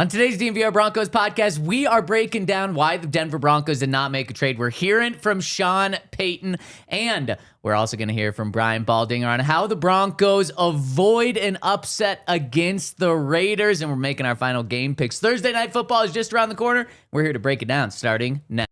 On today's DNVR Broncos podcast, we are breaking down why the Denver Broncos did not make a trade. We're hearing from Sean Payton, and we're also going to hear from Brian Baldinger on how the Broncos avoid an upset against the Raiders, and we're making our final game picks. Thursday Night Football is just around the corner. We're here to break it down starting now.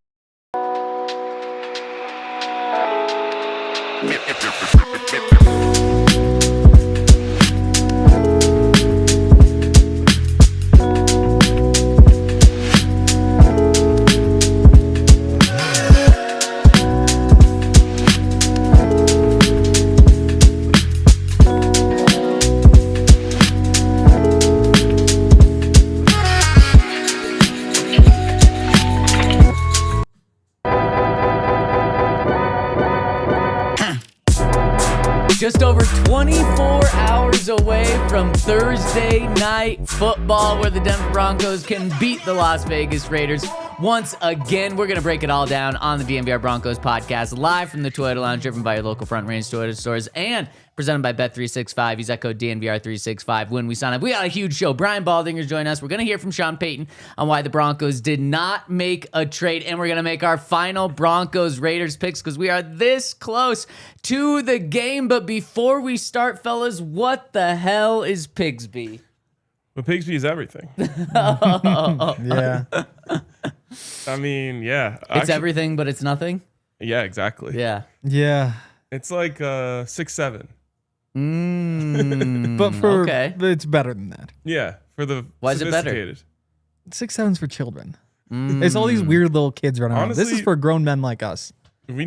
Just over 24 hours away from Thursday Night Football, where the Denver Broncos can beat the Las Vegas Raiders once again. We're going to break it all down on the DNVR Broncos podcast, live from the Toyota Lounge, driven by your local Front Range Toyota stores, and presented by Bet365. Use that code DNVR365 when we sign up. We got a huge show. Brian Baldinger is joining us. We're going to hear from Sean Payton on why the Broncos did not make a trade, and we're going to make our final Broncos-Raiders picks because we are this close to the game. But before we start, fellas, what the hell is Pigsby? Well, Pigsby is everything. Yeah. I mean, yeah. It's everything, but it's nothing? Yeah, exactly. Yeah. Yeah. It's like 6'7". But okay. It's better than that. Yeah, for the Why is it better? sophisticated. 6'7's for children. It's all these weird little kids running around. This is Honestly, for grown men like us. We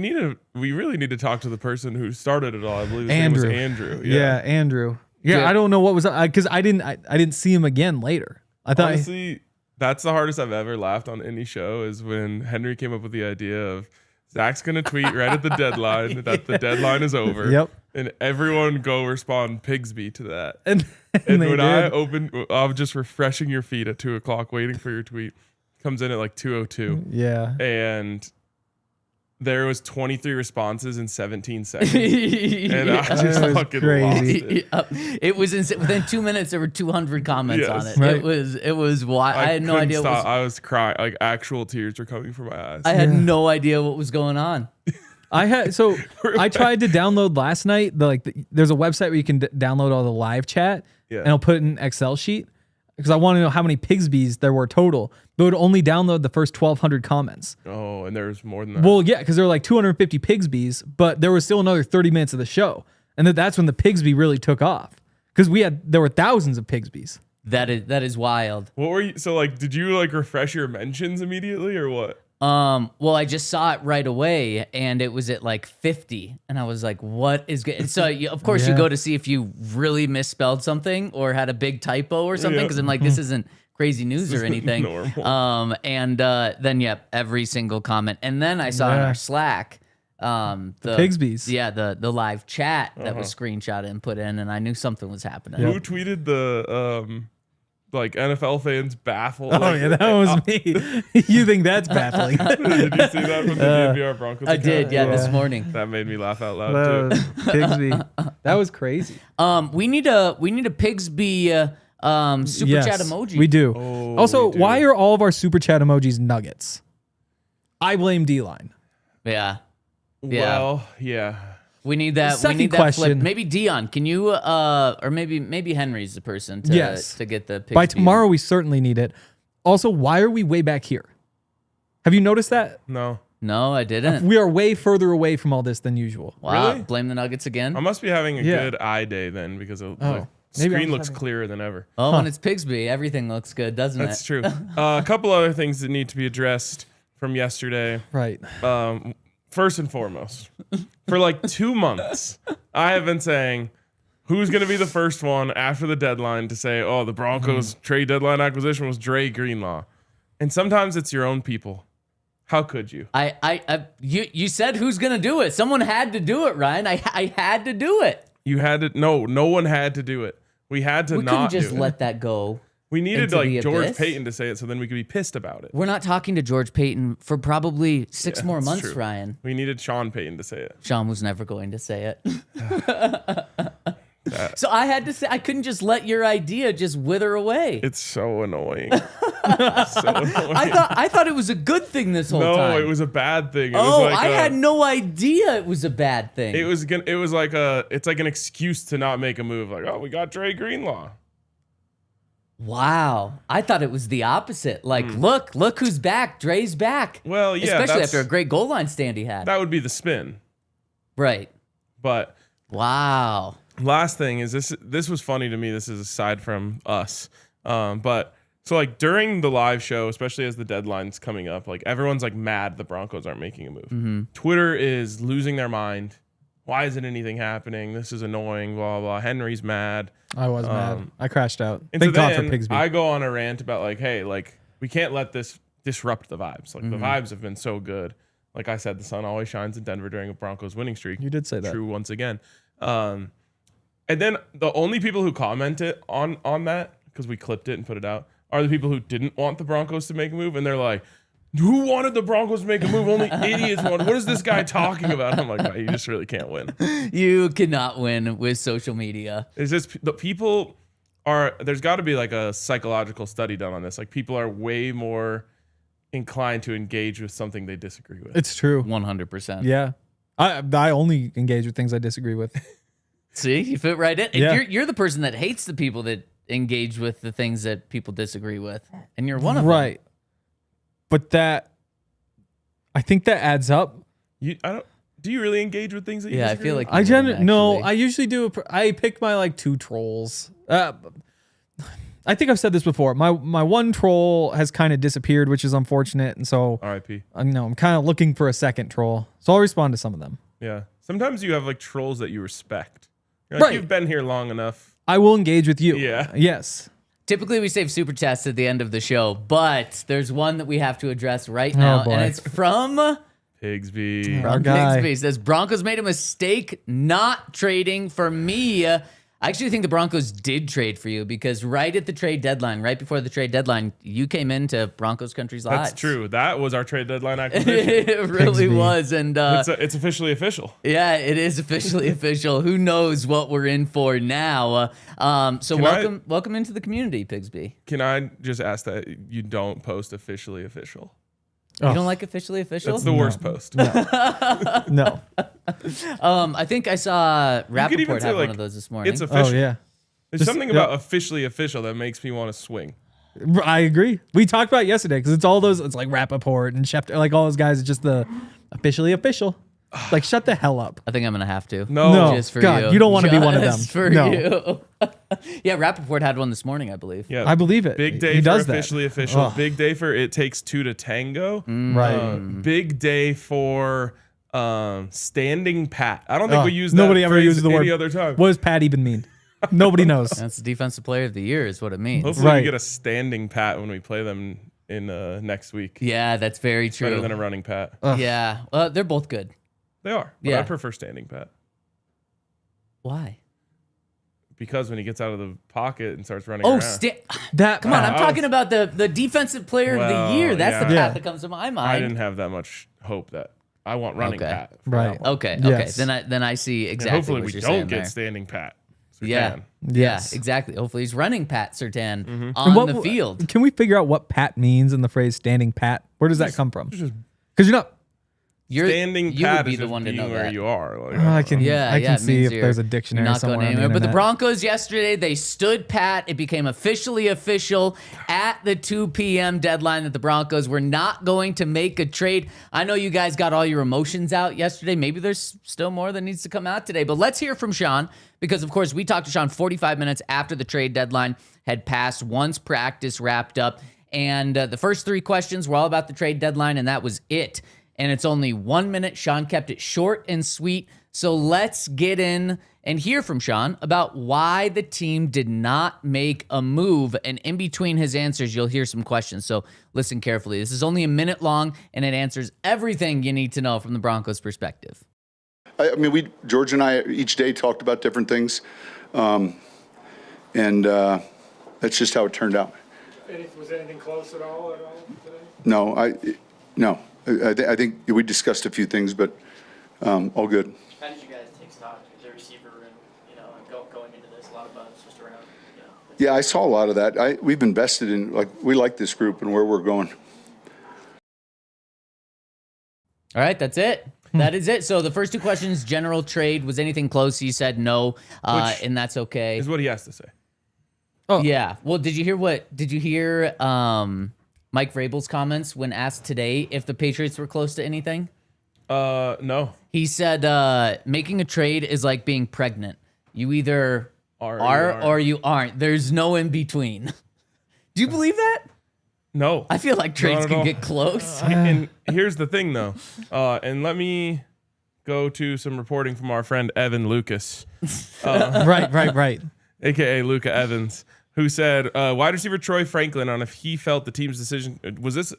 really need to talk to the person who started it all. I believe his Andrew. name was Andrew. Yeah, Andrew. Yeah, Yeah. I don't know what was because I didn't see him again later. I thought Honestly, that's the hardest I've ever laughed on any show is when Henry came up with the idea of Zach's going to tweet right at the deadline that the deadline is over. Yep. And everyone go respond Pigsby to that. and And they when did. I'm just refreshing your feed at 2 o'clock, waiting for your tweet. Comes in at like 2:02. Yeah. And there was 23 responses in 17 seconds. And I just That was fucking crazy. lost it. It was insane. Within 2 minutes, there were 200 comments on Yes. it. Right. It was wild. I had no couldn't idea. stop. I was crying. Like actual tears were coming from my eyes. I had no idea what was going on. I tried to download last night. There's a website where you can download all the live chat, Yeah. and I'll put it in an Excel sheet because I want to know how many Pigsbys there were total. But it would only download the first 1,200 comments. Oh, and there's more than that. Well, yeah, because there were like 250 Pigsbys, but there was still another 30 minutes of the show, and that's when the Pigsby really took off because there were thousands of Pigsbys. That is wild. What were you? So like, did you like refresh your mentions immediately or what? Well, I just saw it right away, and it was at like 50, and I was like, "What is good?" So, of course, you Yeah. go to see if you really misspelled something or had a big typo or something, Yeah. because I'm like, "This isn't crazy news or anything." normal. And then every single comment, and then I saw in Yeah. our Slack, the Pigsbys. yeah, the live chat that was screenshotted and put in, and I knew something was happening. Who tweeted the like NFL fans baffled? Oh like, yeah, that was me. You think that's baffling? Did you see that from the DNVR Broncos? I account? did, yeah, this Yeah. morning. That made me laugh out loud That was too. Pigsby. That was crazy. We need a Pigsby super Yes, chat emoji. We do. Oh, Also, we do. why are all of our super chat emojis nuggets? I blame D-line. Yeah. Well, yeah. We need that. Second we need that question. flip. Maybe Dion. Can you? Or maybe Henry's the person to Yes. to get the Pigsby. By tomorrow, we certainly need it. Also, why are we way back here? Have you noticed that? No. No, I didn't. We are way further away from all this than usual. Wow. Really? Blame the Nuggets again. I must be having a Yeah. good eye day then because the maybe I'm screen just looks having- clearer than ever. Oh, when it's Pigsby, everything looks good, doesn't That's it? true. A couple other things that need to be addressed from yesterday. Right. First and foremost, for like 2 months, I have been saying who's going to be the first one after the deadline to say, oh, the Broncos trade deadline acquisition was Dre Greenlaw. And sometimes it's your own people. How could you? You said who's gonna do it? Someone had to do it, Ryan. I had to do it. You had to. No one had to do it. We had to We not couldn't just do it. let that go. We needed into the like George abyss. Payton to say it so then we could be pissed about it. We're not talking to George Payton for probably 6 more that's months, true. Ryan. We needed Sean Payton to say it. Sean was never going to say it. So I had to say, I couldn't just let your idea just wither away. It's so annoying. I thought it was a good thing this whole time. No, it was a bad thing. I had no idea it was a bad thing. It's like an excuse to not make a move. Like, oh, we got Dre Greenlaw. Wow. I thought it was the opposite. Like, look who's back. Dre's back. Well, yeah. Especially after a great goal line stand he had. That would be the spin. Right. But wow. Last thing is this was funny to me. This is aside from us. But so like during the live show, especially as the deadline's coming up, like everyone's like mad the Broncos aren't making a move. Mm-hmm. Twitter is losing their mind. Why isn't anything happening? This is annoying, blah, blah. Henry's mad. I was mad. I crashed out. And Thank so God for then Pigsby. I go on a rant about like, hey, like we can't let this disrupt the vibes. Like the vibes have been so good. Like I said, the sun always shines in Denver during a Broncos winning streak. You did say that. True once again. And then the only people who commented on that, because we clipped it and put it out, are the people who didn't want the Broncos to make a move. And they're like, who wanted the Broncos to make a move? Only idiots wanted. What is this guy talking about? I'm like, you just really can't win. You cannot win with social media. It's just the people are, there's got to be like a psychological study done on this. Like people are way more inclined to engage with something they disagree with. It's true. 100%. Yeah. I only engage with things I disagree with. See, you fit right in. Yeah. You're the person that hates the people that engage with the things that people disagree with. And you're one of them. Right. But I think that adds up. Do you really engage with things that you Yeah, I disagree feel with? like I usually do. I pick my like 2 trolls. I think I've said this before. My one troll has kind of disappeared, which is unfortunate. And so R.I.P. I'm kind of looking for a second troll. So I'll respond to some of them. Yeah. Sometimes you have like trolls that you respect. You're like, Right. You've been here long enough. I will engage with you. Yeah. Yes. Typically, we save Superchats at the end of the show, but there's one that we have to address right now, boy. and it's from Pigsby. Our guy. Pigsby. It says, Broncos made a mistake not trading for me. I actually think the Broncos did trade for you because right at the trade deadline, right before the trade deadline, you came into Broncos Country's lives. That's true. That was our trade deadline acquisition. It really Pigsby. was. And It's officially official. yeah, it is officially official. Who knows what we're in for now? So welcome into the community, Pigsby. Can I just ask that you don't post officially official? You don't like officially official? That's the worst post. No. I think I saw could even Rappaport say, have like, one of those this morning. It's official. Oh, yeah. There's something about officially official that makes me want to swing. I agree. We talked about it yesterday because it's all those, it's like Rappaport and Schefter, like all those guys. It's just the officially official. Like, shut the hell up. I think I'm going to have to. No. Just for God, you don't want to be one of them. Just for No. you. Yeah, Rappaport had one this morning, I believe. Yeah, I believe it. Big day He for does that. officially official. Ugh. Big day for it takes 2 to tango. Right. Big day for standing pat. I don't think we use that Nobody ever phrase uses the any word. other time. What does Pat even mean? Nobody knows. That's the defensive player of the year is what it means. Hopefully Right. we get a standing pat when we play them in next week. Yeah, that's very true. Better than a running pat. Yeah, well, they're both good. They are. But Yeah. I prefer standing pat. Why? Because when he gets out of the pocket and starts running Oh, around. That come on! I'm I talking was- about the defensive player of the Well, year. That's the yeah. path that comes to my I mind. didn't have that much hope that I want running Okay. pat. for Right. that one. Okay, Yes. okay. Then I see And exactly hopefully what we you're don't saying get there. standing pat. Yeah. Sertan. Yes. Yeah, exactly. Hopefully he's running Pat Sertan And on what- the field. Can we figure out what Pat means in the phrase standing pat? Where does that come from? just- Because you're not. Standing you pat would be is the just one to being know where that. you are. Like, I can. Yeah, I yeah, can it see means if you're- there's a you're dictionary not somewhere going on the anywhere. But the internet. Broncos yesterday, they stood pat. It became officially official at the 2 p.m. deadline that the Broncos were not going to make a trade. I know you guys got all your emotions out yesterday. Maybe there's still more that needs to come out today. But let's hear from Sean because, of course, we talked to Sean 45 minutes after the trade deadline had passed, once practice wrapped up. And the first 3 questions were all about the trade deadline, and that was it. And it's only 1 minute. Sean kept it short and sweet. So let's get in and hear from Sean about why the team did not make a move. And in between his answers, you'll hear some questions. So listen carefully. This is only a minute long, and it answers everything you need to know from the Broncos' perspective. I mean, George and I each day talked about different things, and that's just how it turned out. Was anything close at all today? No. I think we discussed a few things, but all good. How did you guys take stock as a receiver and going into Yeah, I saw a lot of that. We've invested in, we like this group and where we're going. All right, that's it. That is it. So the first two questions, general trade, was anything close? He said no, and that's okay. Is what he has to say. Oh. Yeah. Well, did you hear Mike Vrabel's comments when asked today if the Patriots were close to anything? No. He said making a trade is like being pregnant. You either are or you aren't. There's no in between. Do you believe that? No. I feel like trades Not at can all. get close. And here's the thing, though. And let me go to some reporting from our friend Evan Lucas, Right. a.k.a. Luca Evans, who said wide receiver Troy Franklin on if he felt the team's decision. Was this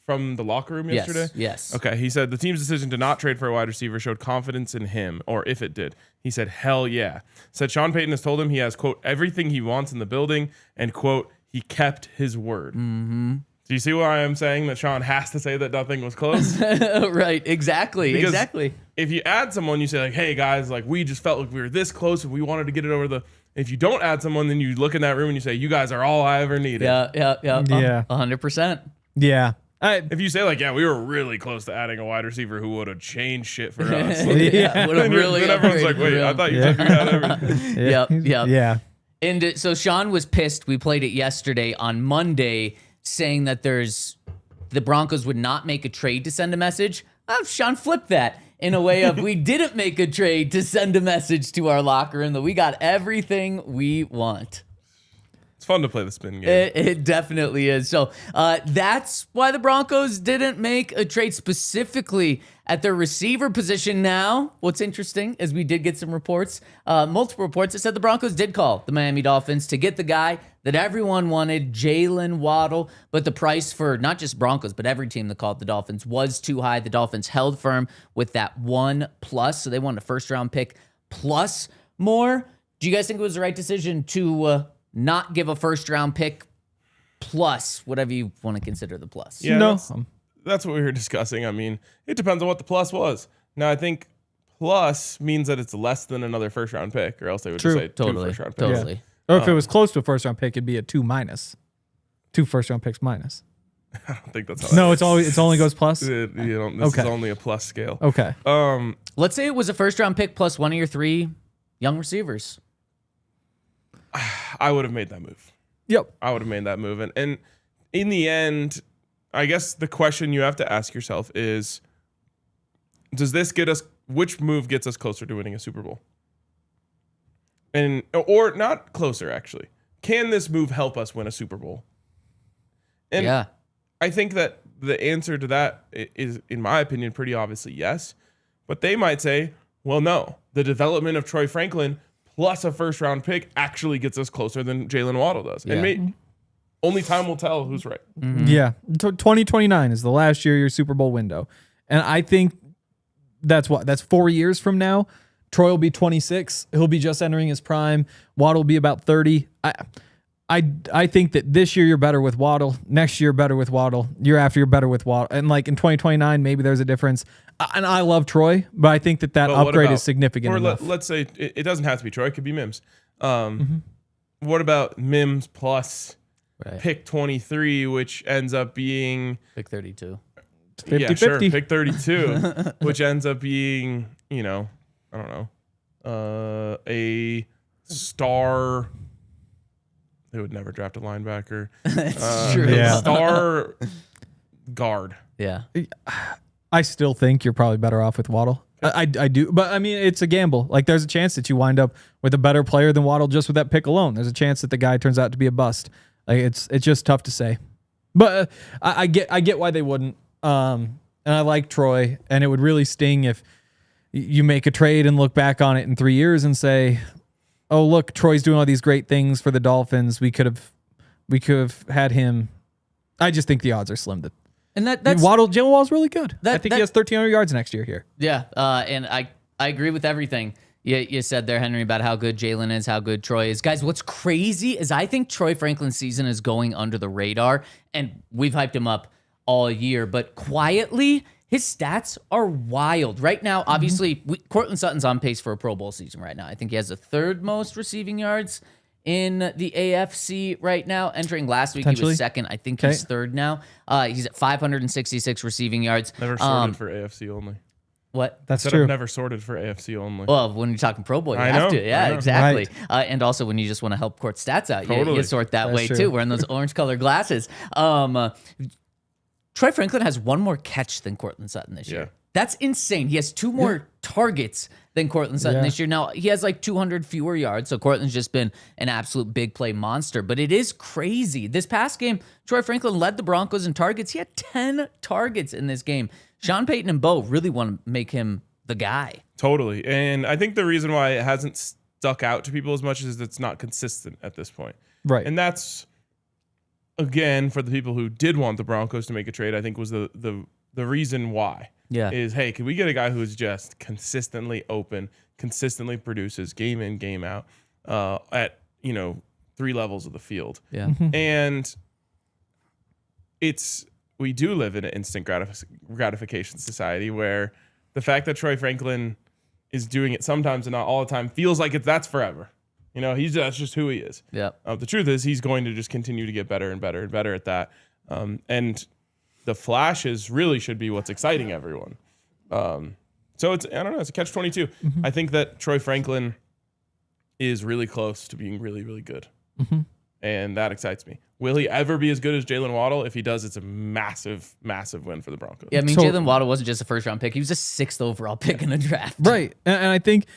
from the locker room yesterday? Yes. Okay. He said the team's decision to not trade for a wide receiver showed confidence in him, or if it did. He said, hell yeah. Said Sean Payton has told him he has, quote, everything he wants in the building, and, quote, he kept his word. Mm-hmm. Do you see why I'm saying that Sean has to say that nothing was close? Right. Exactly. Because exactly. If you add someone, you say like, hey guys, like we just felt like we were this close and we wanted to get it over the. If you don't add someone, then you look in that room and you say, you guys are all I ever needed. Yeah. 100%. Yeah. If you say like, yeah, we were really close to adding a wide receiver who would have changed shit for us. Yeah. Would have really. Then everyone's like, upgraded wait, the I room. thought you said you had everything. Yep. Yeah. And so Sean was pissed. We played it yesterday on Monday, saying that the Broncos would not make a trade to send a message. Sean flipped that in a way of we didn't make a trade to send a message to our locker room that we got everything we want. It's fun to play the spin game. It definitely is. So that's why the Broncos didn't make a trade specifically at their receiver position. Now, what's interesting is we did get some reports, multiple reports that said the Broncos did call the Miami Dolphins to get the guy that everyone wanted, Jaylen Waddle, but the price for not just Broncos, but every team that called the Dolphins was too high. The Dolphins held firm with that 1+, so they wanted a first-round pick plus more. Do you guys think it was the right decision to not give a first-round pick plus whatever you want to consider the plus? Yeah, No. that's what we were discussing. I mean, it depends on what the plus was. Now, I think plus means that it's less than another first-round pick, or else they would True. just say Totally. two first-round picks. Totally. Or if it was close to a first round pick, it'd be a 2-. 2 first round picks minus. I don't think that's how No, that it only goes plus. this Okay. is only a plus scale. Okay. Let's say it was a first-round pick plus one of your 3 young receivers. I would have made that move. Yep. I would have made that move. And in the end, I guess the question you have to ask yourself is, does this get us, which move gets us closer to winning a Super Bowl? Or not closer, actually. Can this move help us win a Super Bowl? And Yeah. I think that the answer to that is, in my opinion, pretty obviously yes. But they might say, well, no. The development of Troy Franklin plus a first-round pick actually gets us closer than Jaylen Waddle does. Yeah. And only time will tell who's right. Yeah. 2029 is the last year of your Super Bowl window. And I think that's 4 years from now. Troy will be 26. He'll be just entering his prime. Waddle will be about 30. I think that this year you're better with Waddle. Next year better with Waddle. Year after you're better with Waddle. And like in 2029, maybe there's a difference. And I love Troy, but I think that But what upgrade about- is significant Or enough. let's say it doesn't have to be Troy. It could be Mims. What about Mims plus Right. pick 23, which ends up being Pick 32. 50-50. pick 32, which ends up being, I don't know, a star. They would never draft a linebacker. It's true. Yeah. Star guard. Yeah. I still think you're probably better off with Waddle. I do, but I mean, it's a gamble. Like, there's a chance that you wind up with a better player than Waddle just with that pick alone. There's a chance that the guy turns out to be a bust. Like, it's just tough to say. But I get why they wouldn't. And I like Troy, and it would really sting if you make a trade and look back on it in 3 years and say, "Oh, look, Troy's doing all these great things for the Dolphins. We could have had him." I just think the odds are slim that. And that's Jaylen Waddle's really good. I think that- he has 1,300 yards next year here. Yeah, and I agree with everything you said there, Henry, about how good Jaylen is, how good Troy is. Guys, what's crazy is I think Troy Franklin's season is going under the radar, and we've hyped him up all year, but quietly, his stats are wild. Right now, obviously, Cortland Sutton's on pace for a Pro Bowl season right now. I think he has the 3rd most receiving yards in the AFC right now. Entering last week, he Potentially. was second. I think he's third now. He's at 566 receiving yards. Never sorted for AFC only. What? That's Said true. I've never sorted for AFC only. Well, when you're talking Pro Bowl, you I have know, to. Yeah, I know. exactly. And also when you just want to help court stats out, you Totally. sort that That's way true. too, wearing those orange colored glasses. Troy Franklin has one more catch than Cortland Sutton this year. Yeah. That's insane. He has two more targets than Cortland Sutton this year. Now, he has like 200 fewer yards, so Cortland's just been an absolute big play monster. But it is crazy. This past game, Troy Franklin led the Broncos in targets. He had 10 targets in this game. Sean Payton and Bo really want to make him the guy. Totally. And I think the reason why it hasn't stuck out to people as much is it's not consistent at this point. Right. And that's, again, for the people who did want the Broncos to make a trade, I think was the reason why. Yeah. Is, hey, can we get a guy who's just consistently open, consistently produces game in, game out at, 3 levels of the field. Yeah. And we do live in an instant gratification society where the fact that Troy Franklin is doing it sometimes and not all the time feels like that's forever. That's just who he is. Yeah. The truth is he's going to just continue to get better and better and better at that. And the flashes really should be what's exciting everyone. So it's a catch-22. I think that Troy Franklin is really close to being really, really good. And that excites me. Will he ever be as good as Jaylen Waddle? If he does, it's a massive, massive win for the Broncos. Yeah, I mean, So- Jaylen Waddle wasn't just a first-round pick. He was a 6th overall pick in the draft. Right. And I think,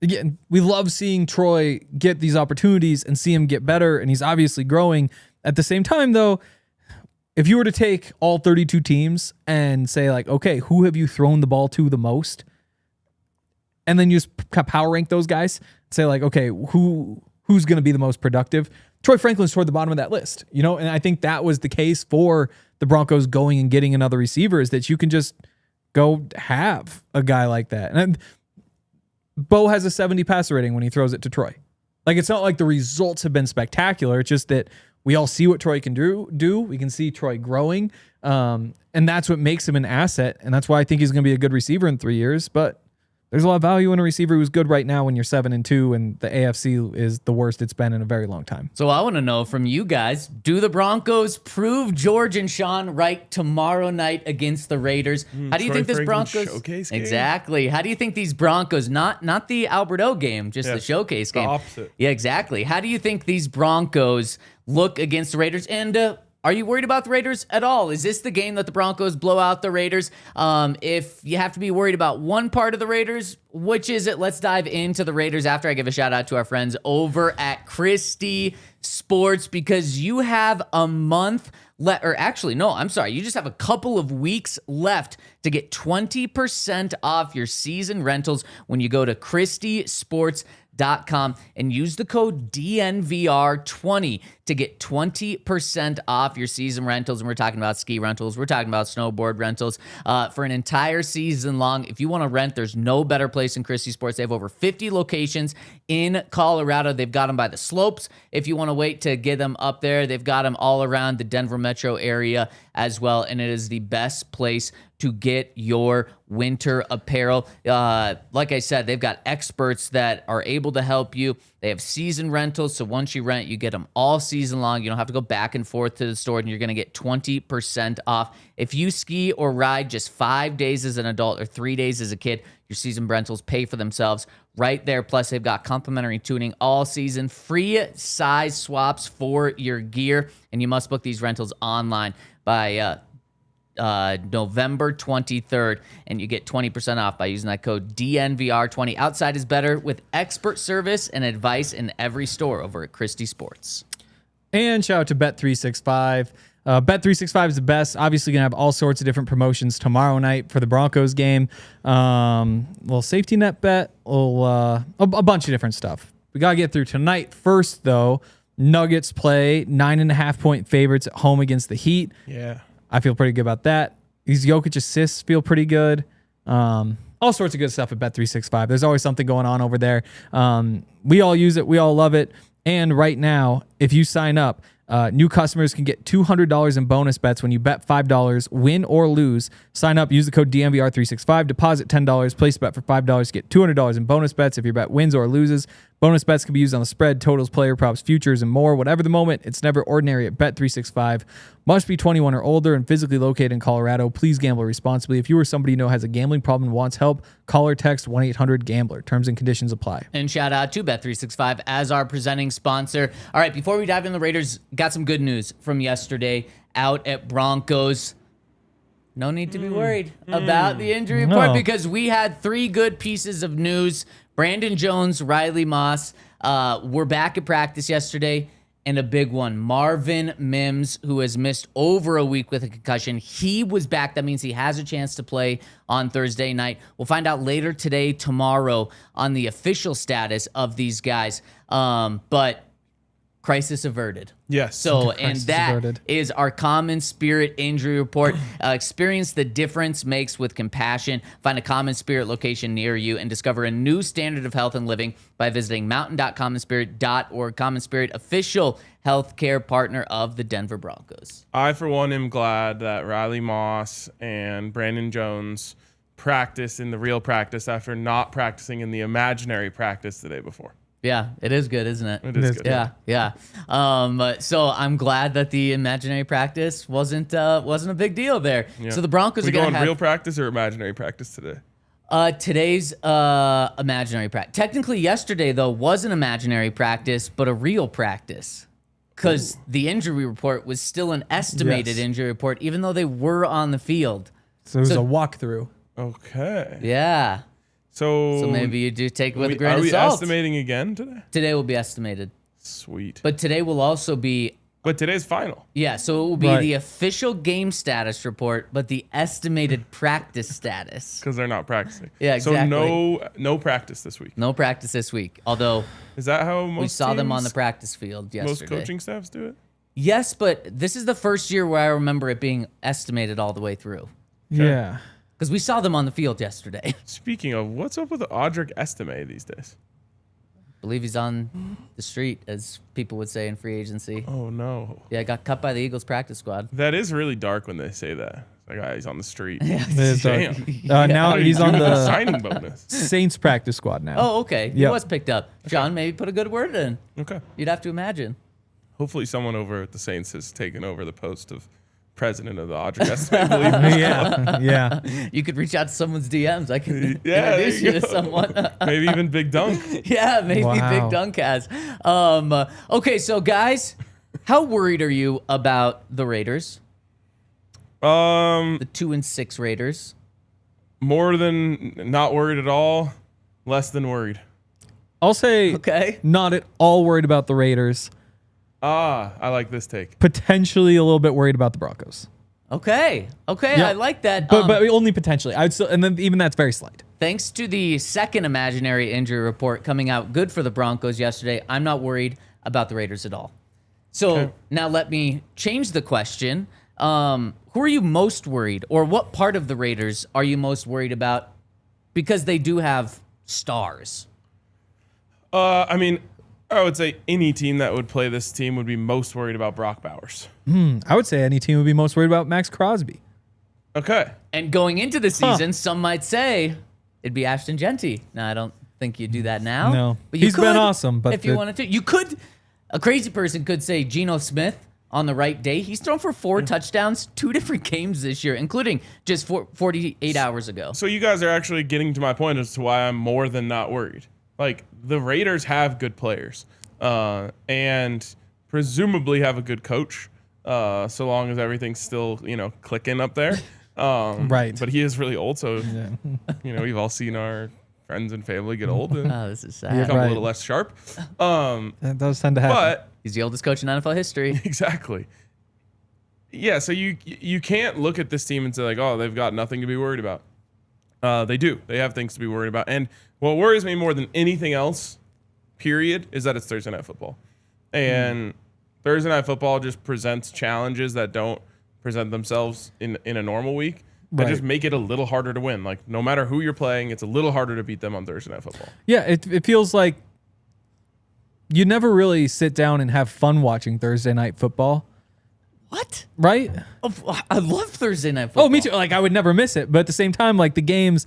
again, we love seeing Troy get these opportunities and see him get better, and he's obviously growing. At the same time, though, if you were to take all 32 teams and say, like, okay, who have you thrown the ball to the most? And then you just power rank those guys, say, like, okay, who's going to be the most productive? Troy Franklin's toward the bottom of that list, and I think that was the case for the Broncos going and getting another receiver, is that you can just go have a guy like that. And Bo has a 70 passer rating when he throws it to Troy. Like, it's not like the results have been spectacular. It's just that we all see what Troy can do. We can see Troy growing. And that's what makes him an asset. And that's why I think he's going to be a good receiver in 3 years. But there's a lot of value in a receiver who's good right now when you're 7-2 and the AFC is the worst it's been in a very long time. So I want to know from you guys, do the Broncos prove George and Sean right tomorrow night against the Raiders? How do you Troy think this Franklin's Broncos showcase game? Exactly. How do you think these Broncos, not the Alberto game, just the showcase the game. opposite. Yeah, exactly. How do you think these Broncos look against the Raiders? And are you worried about the Raiders at all? Is this the game that the Broncos blow out the Raiders? If you have to be worried about one part of the Raiders, which is it? Let's dive into the Raiders after I give a shout out to our friends over at Christie Sports, because you have a month left, or actually, no, I'm sorry. You just have a couple of weeks left to get 20% off your season rentals when you go to ChristieSports.com and use the code DNVR20 to get 20% off your season rentals. And we're talking about ski rentals. We're talking about snowboard rentals for an entire season long. If you want to rent, there's no better place than Christie Sports. They have over 50 locations in Colorado. They've got them by the slopes. If you want to wait to get them up there, they've got them all around the Denver metro area as well. And it is the best place to get your winter apparel. Like I said, they've got experts that are able to help you. They have season rentals, so once you rent, you get them all season long. You don't have to go back and forth to the store, and you're going to get 20% off. If you ski or ride just 5 days as an adult or 3 days as a kid, your season rentals pay for themselves right there. Plus, they've got complimentary tuning all season, free size swaps for your gear, and you must book these rentals online by November 23rd, and you get 20% off by using that code DNVR20. Outside is better with expert service and advice in every store over at Christie Sports. And shout out to Bet365. Bet365 is the best. Obviously, going to have all sorts of different promotions tomorrow night for the Broncos game. Little safety net bet, a bunch of different stuff. We got to get through tonight. First, though, Nuggets play 9.5-point favorites at home against the Heat. Yeah. I feel pretty good about that. These Jokic assists feel pretty good. All sorts of good stuff at Bet365. There's always something going on over there. We all use it. We all love it. And right now, if you sign up New customers can get $200 in bonus bets when you bet $5, win or lose. Sign up, use the code DNVR365, deposit $10, place a bet for $5, get $200 in bonus bets if your bet wins or loses. Bonus bets can be used on the spread, totals, player props, futures, and more. Whatever the moment, it's never ordinary at Bet365. Must be 21 or older and physically located in Colorado. Please gamble responsibly. If you or somebody you know has a gambling problem and wants help, call or text 1-800-GAMBLER. Terms and conditions apply. And shout out to Bet365 as our presenting sponsor. All right, before we dive in, the Raiders got some good news from yesterday out at Broncos. No need to be worried about the injury report because we had 3 good pieces of news. Brandon Jones, Riley Moss were back at practice yesterday, and a big one, Marvin Mims, who has missed over a week with a concussion. He was back. That means he has a chance to play on Thursday night. We'll find out later today, tomorrow, on the official status of these guys. But crisis averted. Yes. So, and that averted. is our common spirit injury report. Experience the difference makes with compassion. Find a common spirit location near you and discover a new standard of health and living by visiting mountain.commonspirit.org. Common Spirit, official healthcare partner of the Denver Broncos. I, for one, am glad that Riley Moss and Brandon Jones practiced in the real practice after not practicing in the imaginary practice the day before. Yeah, it is good, isn't it? It is good. Yeah. So I'm glad that the imaginary practice wasn't a big deal there. Yeah. So the Broncos We are going going to have real practice or imaginary practice today? today's imaginary practice. Technically, yesterday though was an imaginary practice, but a real practice because the injury report was still an estimated injury report, even though they were on the field. So it was a walkthrough. Okay. Yeah. So Maybe you do take it with a are grain of we salt. estimating again today? Today will be estimated, Sweet. but today will also be. But today's final. Yeah, so it will be Right. the official game status report, but the estimated practice status. Because they're not practicing. Yeah, exactly. So no practice this week. No practice this week, although Is that how most we saw them on the teams- practice field yesterday. most coaching staffs do it? Yes, but this is the first year where I remember it being estimated all the way through. Yeah. Because we saw them on the field yesterday. Speaking of, what's up with Audric Estime these days? I believe he's on the street, as people would say in free agency. Oh no. Yeah, got cut by the Eagles practice squad. That is really dark when they say that. Like, he's on the street. It's, Damn. now he's on Give him a the signing bonus. Saints practice squad now. Oh, okay. He Yep. was picked up. John, maybe put a good word in. Okay. You'd have to imagine. Hopefully someone over at the Saints has taken over the post of president of the Audric Estime Believers. Yeah. You could reach out to someone's DMs. I could Yeah, introduce there you you to go. someone. Maybe even Big Dunk. Yeah, maybe Wow. Big Dunk has. Okay, so guys, how worried are you about the Raiders? The 2-6 Raiders. More than not worried at all, less than worried. I'll say Okay. not at all worried about the Raiders. I like this take. Potentially a little bit worried about the Broncos. Okay. Yeah. I like that. But only potentially. I'd still, and then even that's very slight. Thanks to the second imaginary injury report coming out good for the Broncos yesterday, I'm not worried about the Raiders at all. So now let me change the question. Who are you most worried, or what part of the Raiders are you most worried about? Because they do have stars. I mean, I would say any team that would play this team would be most worried about Brock Bowers. I would say any team would be most worried about Max Crosby. Okay. And going into the season, some might say it'd be Ashton Genty. Now, I don't think you'd do that now. No. But you He's been could awesome, but if you wanted to, you could. A crazy person could say Geno Smith on the right day. He's thrown for 4 touchdowns, 2 different games this year, including just 48 hours ago. So you guys are actually getting to my point as to why I'm more than not worried. Like, the Raiders have good players and presumably have a good coach, so long as everything's still, clicking up there. Right. But he is really old, so, we've all seen our friends and family get old and Oh, this is sad. become Right. a little less sharp. That does tend to happen. But He's the oldest coach in NFL history. exactly. Yeah, so you can't look at this team and say, like, oh, they've got nothing to be worried about. They do. They have things to be worried about. And what worries me more than anything else, period, is that it's Thursday Night Football. And Thursday Night Football just presents challenges that don't present themselves in a normal week. That Right. just make it a little harder to win. Like, no matter who you're playing, it's a little harder to beat them on Thursday Night Football. Yeah, it feels like you never really sit down and have fun watching Thursday night football, What? right? Oh, I love Thursday night football. Oh, me too. Like, I would never miss it. But at the same time, like, the games,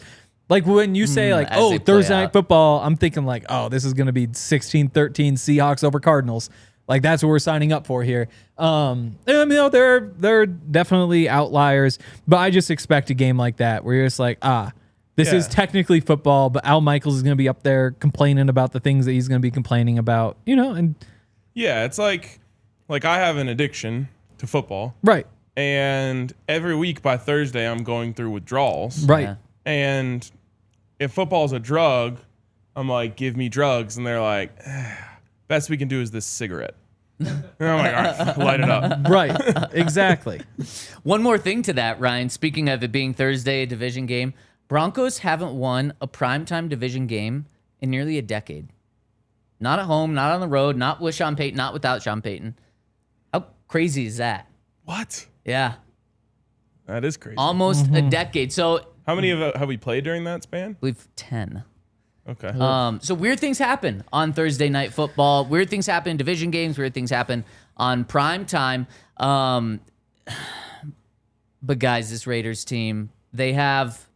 like, when you say, like, as oh, they play Thursday night out. football, I'm thinking, like, oh, this is going to be 16-13 Seahawks over Cardinals. Like, that's what we're signing up for here. And, you know, there are definitely outliers, but I just expect a game like that where you're just like, this is technically football, but Al Michaels is going to be up there complaining about the things that he's going to be complaining about, you know, and Yeah, it's like I have an addiction to football. right. And every week by Thursday, I'm going through withdrawals. Right. Yeah. And if football's a drug, I'm like, give me drugs. And they're like, best we can do is this cigarette. And I'm like, all right, light it up. Right. Exactly. One more thing to that, Ryan. Speaking of it being Thursday, a division game, Broncos haven't won a primetime division game in nearly a decade. Not at home, not on the road, not with Sean Payton, not without Sean Payton. How crazy is that? What? Yeah. That is crazy. Almost a decade. So, How many have we played during that span? I believe 10. Okay. So weird things happen on Thursday night football. Weird things happen in division games. Weird things happen on prime time. But guys, this Raiders team, they have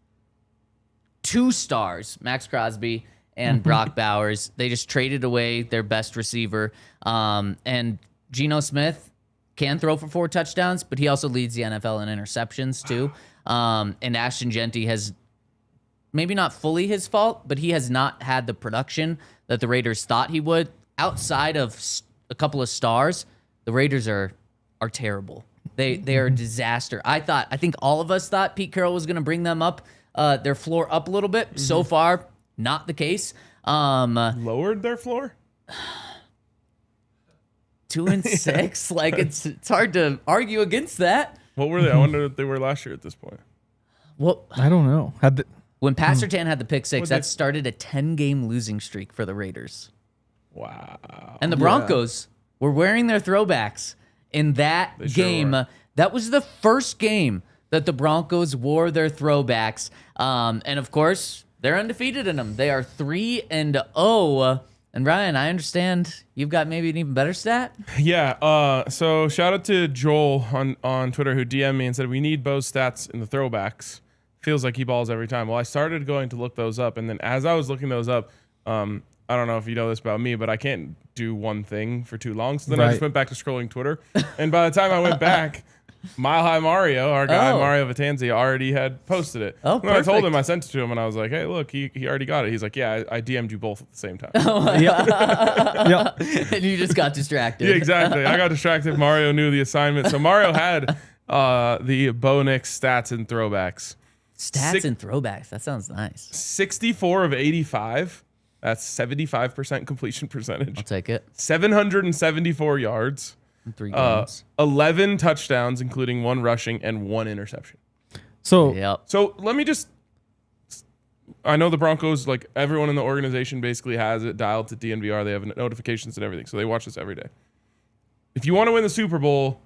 2 stars, Max Crosby and Brock Bowers. They just traded away their best receiver. And Geno Smith can throw for 4 touchdowns, but he also leads the NFL in interceptions too. And Ashton Genty has, maybe not fully his fault, but he has not had the production that the Raiders thought he would. Outside of a couple of stars, the Raiders are terrible. They are a disaster. I think all of us thought Pete Carroll was going to bring them up, their floor up a little bit. So far, not the case. Lowered their floor? 2-6, like it's hard to argue against that. What were they? I wonder what they were last year at this point. Well, I don't know. when Pat Surtain had the pick 6, What'd that they- started a 10-game losing streak for the Raiders. Wow. And the Broncos were wearing their throwbacks in that They sure game. were. That was the first game that the Broncos wore their throwbacks. And of course, they're undefeated in them. They are 3-0. And Ryan, I understand you've got maybe an even better stat. Yeah. So shout out to Joel on Twitter who DM'd me and said we need Bo's stats in the throwbacks. Feels like he balls every time. Well, I started going to look those up, and then as I was looking those up, I don't know if you know this about me, but I can't do one thing for too long. So then I just Right. went back to scrolling Twitter, and by the time I went back, Mile High Mario, our guy Oh. Mario Vitanzi, already had posted it. Oh, And I told perfect. him, I sent it to him, and I was like, "Hey, look, he already got it." He's like, "Yeah, I DM'd you both at the same time." Yep. And you just got distracted. Yeah, exactly. I got distracted. Mario knew the assignment. So Mario had the Bo Nix stats and throwbacks. Stats and throwbacks. That sounds nice. 64 of 85. That's 75% completion percentage. I'll take it. 774 yards. 3 games. 11 touchdowns, including 1 rushing and 1 interception. So Yep. So let me just... I know the Broncos, like everyone in the organization basically has it dialed to DNVR. They have notifications and everything. So they watch this every day. If you want to win the Super Bowl,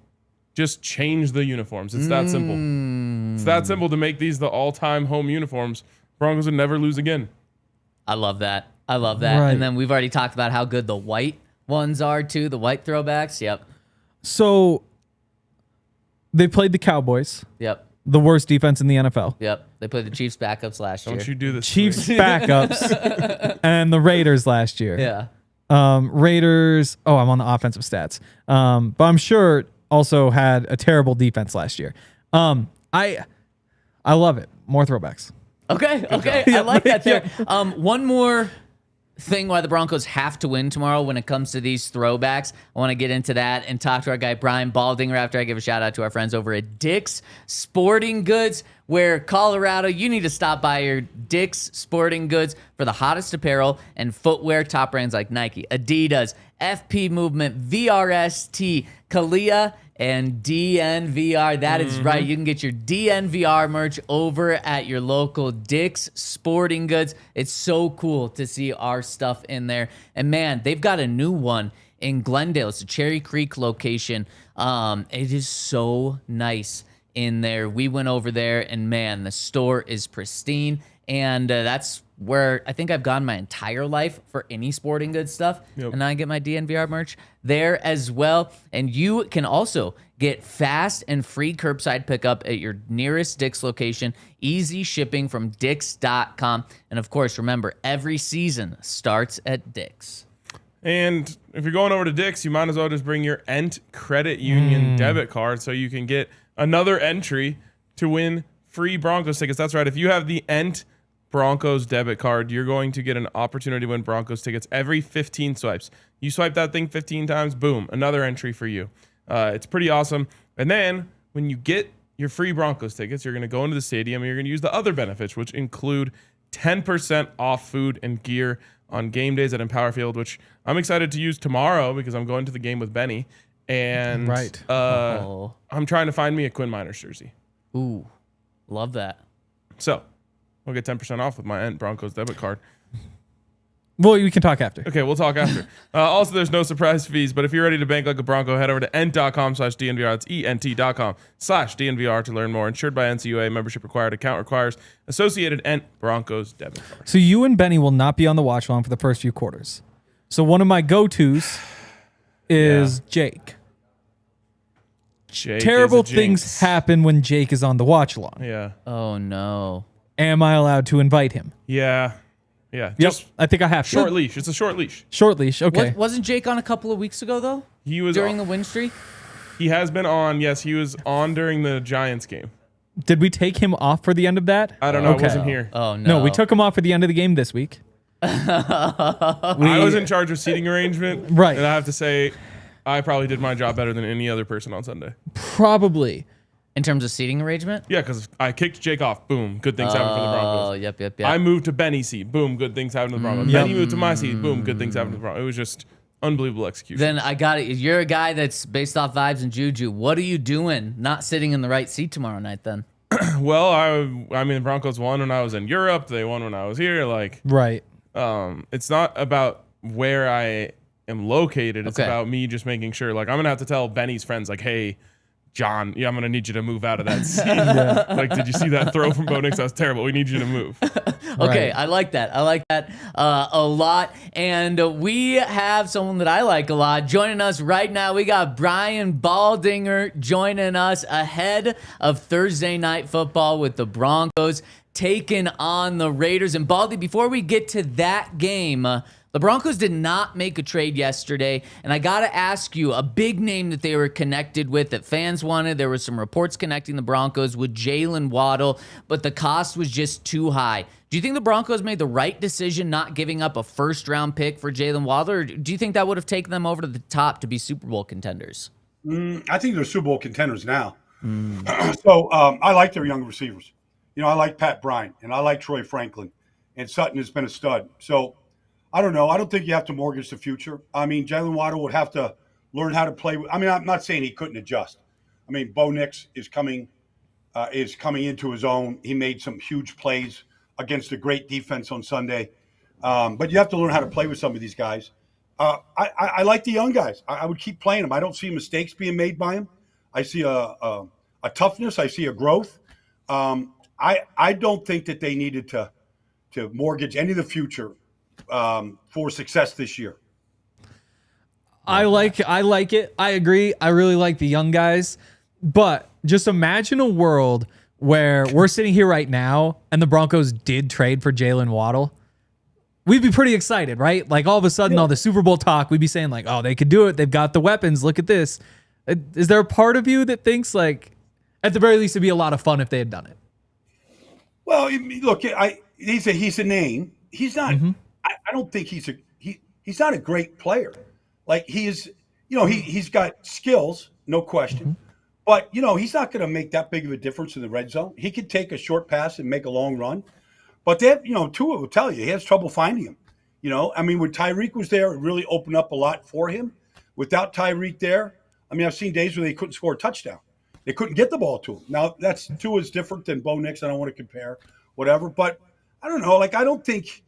just change the uniforms. It's that simple. It's that simple to make these the all-time home uniforms. Broncos would never lose again. I love that. I love that. Right. And then we've already talked about how good the white ones are too. The white throwbacks. Yep. So they played the Cowboys, Yep. the worst defense in the NFL. Yep. They played the Chiefs backups last year. Don't you do this. to Chiefs me. backups and the Raiders last year. Yeah. Raiders. Oh, I'm on the offensive stats. But I'm sure also had a terrible defense last year. I love it. More throwbacks. Okay. Okay. I like that there. One more thing why the Broncos have to win tomorrow when it comes to these throwbacks. I want to get into that and talk to our guy Brian Baldinger after I give a shout out to our friends over at Dick's Sporting Goods, where Colorado, you need to stop by your Dick's Sporting Goods for the hottest apparel and footwear. Top brands like Nike, Adidas, FP Movement, VRST, Kalia, and DNVR. That is right. You can get your DNVR merch over at your local Dick's Sporting Goods. It's so cool to see our stuff in there. And man, they've got a new one in Glendale. It's a Cherry Creek location. It is so nice in there. We went over there and man, the store is pristine And that's where I think I've gone my entire life for any sporting goods stuff. Yep. And I get my DNVR merch there as well. And you can also get fast and free curbside pickup at your nearest Dick's location. Easy shipping from Dicks.com. And of course, remember, every season starts at Dick's. And if you're going over to Dick's, you might as well just bring your Ent Credit Union debit card so you can get another entry to win free Broncos tickets. That's right. If you have the Ent Broncos debit card, you're going to get an opportunity to win Broncos tickets every 15 swipes. You swipe that thing 15 times, boom, another entry for you. It's pretty awesome. And then when you get your free Broncos tickets, you're going to go into the stadium and you're going to use the other benefits, which include 10% off food and gear on game days at Empower Field, which I'm excited to use tomorrow because I'm going to the game with Benny. And I'm trying to find me a Quinn Miners jersey. Ooh, love that. So we'll get 10% off with my Ent Broncos debit card. Well, we can talk after. Okay, we'll talk after. Also, there's no surprise fees, but if you're ready to bank like a Bronco, head over to ent.com/DNVR. That's ENT.com/DNVR to learn more. Insured by NCUA. Membership required. Account requires associated Ent Broncos debit card. So you and Benny will not be on the watch along for the first few quarters. So one of my go-tos is Jake. Jake Terrible is a things jinx. happen when Jake is on the watch along. Yeah. Oh, no. Am I allowed to invite him? Yeah. Yep, I think I have to. Short leash. It's a short leash. Short leash, okay. Wasn't Jake on a couple of weeks ago, though? He was During on, the win streak? He has been on. Yes, he was on during the Giants game. Did we take him off for the end of that? I don't know. Okay. I wasn't here. Oh, no. No, we took him off for the end of the game this week. I was in charge of seating arrangement. Right. And I have to say, I probably did my job better than any other person on Sunday. Probably. In terms of seating arrangement? Yeah, because I kicked Jake off. Boom. Good things happen for the Broncos. Oh, yep. I moved to Benny's seat. Boom. Good things happen to the Broncos. Benny moved to my seat. Boom. Good things happen to the Broncos. It was just unbelievable execution. Then I got it. You're a guy that's based off vibes and juju. What are you doing not sitting in the right seat tomorrow night then? Well, I mean, the Broncos won when I was in Europe. They won when I was here. Like, Right. it's not about where I am located. It's Okay. about me just making sure. Like, I'm gonna have to tell Benny's friends, like, hey, John, I'm gonna need you to move out of that seat. Like, did you see that throw from Bo Nix? That was terrible. We need you to move. Okay, Right. I like that. I like that a lot. And we have someone that I like a lot joining us right now. We got Brian Baldinger joining us ahead of Thursday Night Football with the Broncos taking on the Raiders. And Baldy, before we get to that game, the Broncos did not make a trade yesterday, and I got to ask you, a big name that they were connected with that fans wanted, there were some reports connecting the Broncos with Jaylen Waddle, but the cost was just too high. Do you think the Broncos made the right decision not giving up a first-round pick for Jaylen Waddle, or do you think that would have taken them over to the top to be Super Bowl contenders? I think they're Super Bowl contenders now. So I like their young receivers. You know, I like Pat Bryant, and I like Troy Franklin, and Sutton has been a stud. So I don't know. I don't think you have to mortgage the future. I mean, Jaylen Waddle would have to learn how to play. I mean, I'm not saying he couldn't adjust. I mean, Bo Nix is coming into his own. He made some huge plays against a great defense on Sunday. But you have to learn how to play with some of these guys. I like the young guys. I would keep playing them. I don't see mistakes being made by them. I see a toughness. I see a growth. I don't think that they needed to mortgage any of the future for success this year. I like it. I agree. I really like the young guys. But just imagine a world where we're sitting here right now and the Broncos did trade for Jaylen Waddle. We'd be pretty excited, right? Like all of a sudden, all the Super Bowl talk, we'd be saying like, oh, they could do it. They've got the weapons. Look at this. Is there a part of you that thinks like, at the very least, it'd be a lot of fun if they had done it? Well, look, he's a name. He's not. I don't think he's not a great player. Like he is, he's got skills, no question. But he's not going to make that big of a difference in the red zone. He could take a short pass and make a long run. But that, Tua will tell you he has trouble finding him. I mean, when Tyreek was there, it really opened up a lot for him. Without Tyreek there, I mean, I've seen days where they couldn't score a touchdown. They couldn't get the ball to him. Now, Tua's different than Bo Nix. I don't want to compare, whatever. But I don't know. Like, I don't think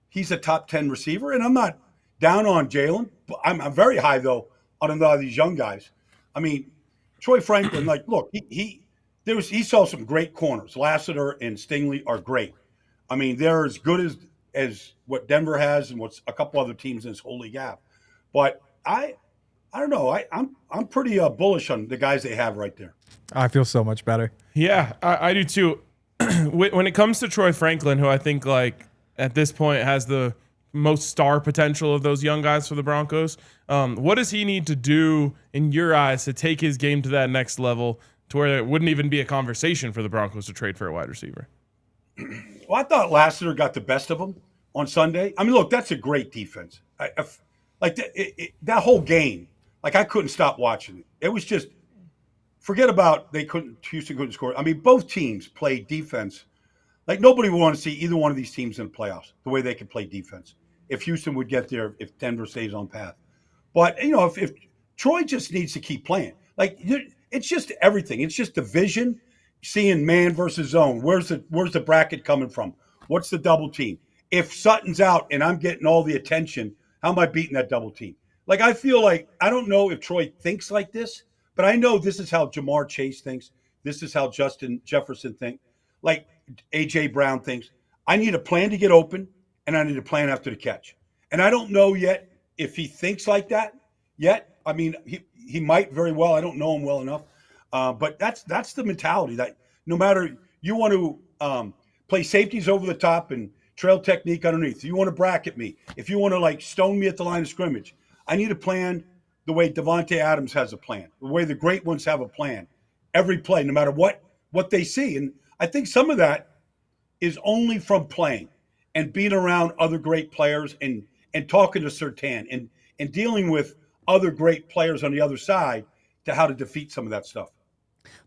he's a top 10 receiver. And I'm not down on Jaylen. I'm very high, though, on a lot of these young guys. I mean, Troy Franklin, like, look, he saw some great corners. Lassiter and Stingley are great. I mean, they're as good as what Denver has and what's a couple other teams in this whole league have. But I don't know. I'm pretty bullish on the guys they have right there. I feel so much better. Yeah, I do too. When it comes to Troy Franklin, who I think like at this point has the most star potential of those young guys for the Broncos, what does he need to do in your eyes to take his game to that next level to where it wouldn't even be a conversation for the Broncos to trade for a wide receiver? Well, I thought Lassiter got the best of him on Sunday. I mean, look, that's a great defense. That whole game, like I couldn't stop watching it. It was just forget about Houston couldn't score. I mean, both teams played defense. Like nobody would want to see either one of these teams in the playoffs, the way they could play defense. If Houston would get there, if Denver stays on path. But, you know, if Troy just needs to keep playing. Like, it's just everything. It's just the vision, seeing man versus zone. Where's the bracket coming from? What's the double team? If Sutton's out and I'm getting all the attention, how am I beating that double team? Like, I feel like, I don't know if Troy thinks like this, but I know this is how Jamar Chase thinks. This is how Justin Jefferson thinks. Like, A.J. Brown thinks. I need a plan to get open, and I need a plan after the catch. And I don't know yet if he thinks like that yet. I mean, he might very well. I don't know him well enough. But that's the mentality that no matter you want to play safeties over the top and trail technique underneath. You want to bracket me. If you want to like stone me at the line of scrimmage, I need a plan the way Devontae Adams has a plan, the way the great ones have a plan. Every play, no matter what they see. And I think some of that is only from playing and being around other great players and talking to Surtain and dealing with other great players on the other side to how to defeat some of that stuff.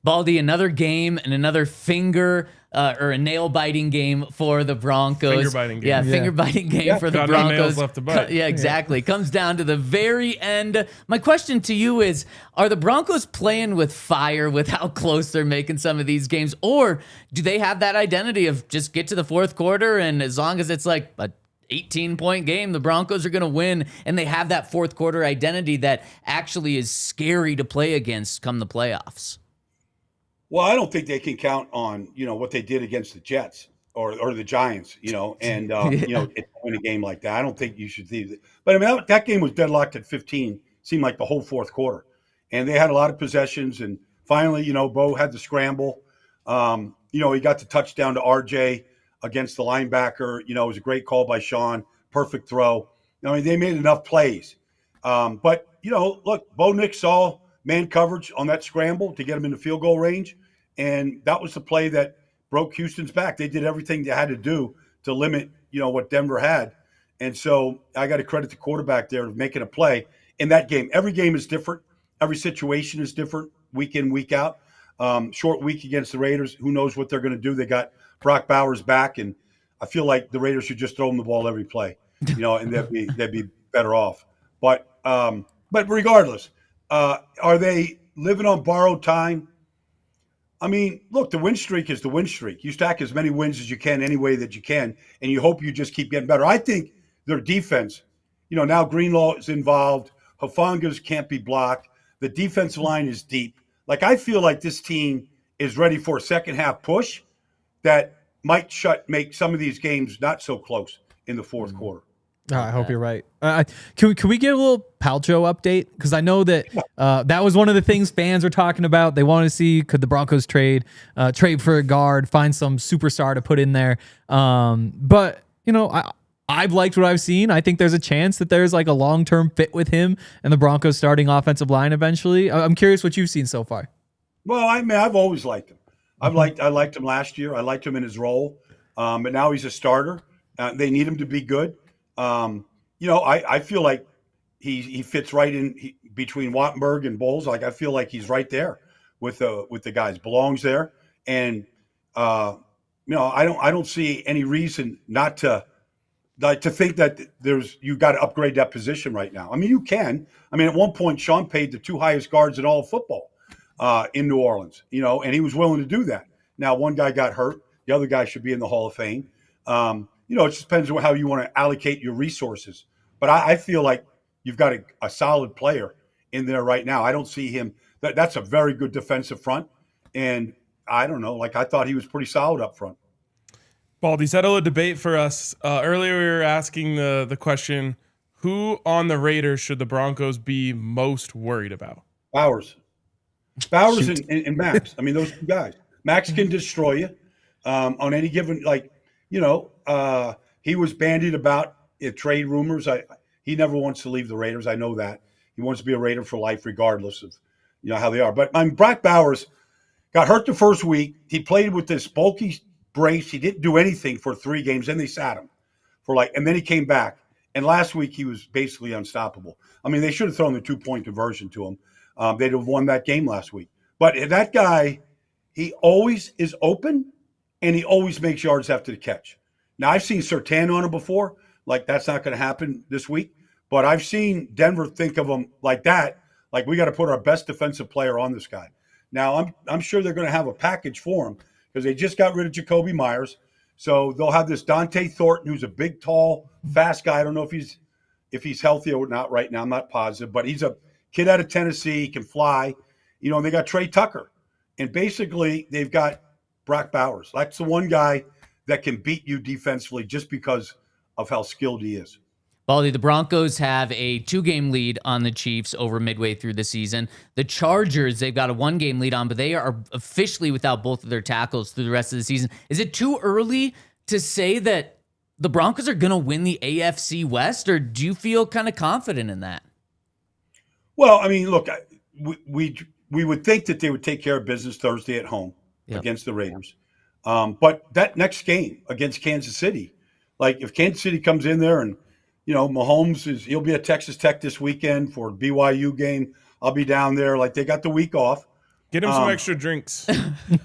Baldy, another game and another finger or a nail-biting game for the Broncos. Finger-biting game. Yeah, finger-biting game for the Got no Broncos. nails left to bite. Yeah, exactly. Comes down to the very end. My question to you is, are the Broncos playing with fire with how close they're making some of these games? Or do they have that identity of just get to the fourth quarter and as long as it's like a 18-point game, the Broncos are going to win, and they have that fourth quarter identity that actually is scary to play against come the playoffs? Well, I don't think they can count on, what they did against the Jets or the Giants, and, win a game like that. I don't think you should see it. But, I mean, that game was deadlocked at 15, seemed like the whole fourth quarter. And they had a lot of possessions, and finally, Bo had the scramble. He got the touchdown to RJ against the linebacker. It was a great call by Sean, perfect throw. I mean, they made enough plays. But, look, Bo Nix saw man coverage on that scramble to get him in the field goal range. And that was the play that broke Houston's back. They did everything they had to do to limit, what Denver had. And so I got to credit the quarterback there of making a play in that game. Every game is different. Every situation is different week in, week out. Short week against the Raiders. Who knows what they're going to do? They got Brock Bowers back, and I feel like the Raiders should just throw him the ball every play, and they'd be better off. But regardless, are they living on borrowed time? I mean, look, the win streak is the win streak. You stack as many wins as you can any way that you can, and you hope you just keep getting better. I think their defense, now Greenlaw is involved. Hufanga's can't be blocked. The defensive line is deep. Like, I feel like this team is ready for a second half push that might make some of these games not so close in the fourth quarter. I hope you're right. Can we get a little Palcho update? Because I know that that was one of the things fans were talking about. They want to see, could the Broncos trade for a guard, find some superstar to put in there. But I've liked what I've seen. I think there's a chance that there's like a long-term fit with him and the Broncos starting offensive line eventually. I'm curious what you've seen so far. Well, I mean, I've always liked him. I liked him last year. I liked him in his role, but now he's a starter. They need him to be good. I feel like he fits right in between Wattenberg and Bowles. Like, I feel like he's right there with the guys, belongs there. And I don't see any reason not to think that you got to upgrade that position right now. I mean, you can. I mean, at one point, Sean paid the two highest guards in all of football in New Orleans. And he was willing to do that. Now, one guy got hurt. The other guy should be in the Hall of Fame. It just depends on how you want to allocate your resources. But I feel like you've got a solid player in there right now. I don't see him. That's a very good defensive front. And I don't know. Like, I thought he was pretty solid up front. Baldy, settle a debate for us. Earlier we were asking the question, who on the Raiders should the Broncos be most worried about? Bowers and Max. I mean, those two guys. Max can destroy you on any given, he was bandied about trade rumors. He never wants to leave the Raiders. I know that. He wants to be a Raider for life regardless of how they are. But Brock Bowers got hurt the first week. He played with this bulky brace. He didn't do anything for 3 games. Then they sat him and then he came back. And last week he was basically unstoppable. I mean, they should have thrown the 2-point conversion to him. They'd have won that game last week. But that guy, he always is open, and he always makes yards after the catch. Now, I've seen Surtain on him before. Like, that's not going to happen this week. But I've seen Denver think of him like that. Like, we got to put our best defensive player on this guy. Now, I'm sure they're going to have a package for him because they just got rid of Jacoby Myers. So they'll have this Dante Thornton, who's a big, tall, fast guy. I don't know if he's healthy or not right now. I'm not positive. But he's a kid out of Tennessee. He can fly. And they got Trey Tucker. And basically, they've got Brock Bowers. That's the one guy that can beat you defensively just because of how skilled he is. Baldy, the Broncos have a 2-game lead on the Chiefs over midway through the season. The Chargers, they've got a 1-game lead on, but they are officially without both of their tackles through the rest of the season. Is it too early to say that the Broncos are going to win the AFC West, or do you feel kind of confident in that? Well, I mean, look, we would think that they would take care of business Thursday at home against the Raiders. But that next game against Kansas City, like if Kansas City comes in there and, Mahomes he'll be at Texas Tech this weekend for a BYU game. I'll be down there. Like they got the week off. Get him some extra drinks.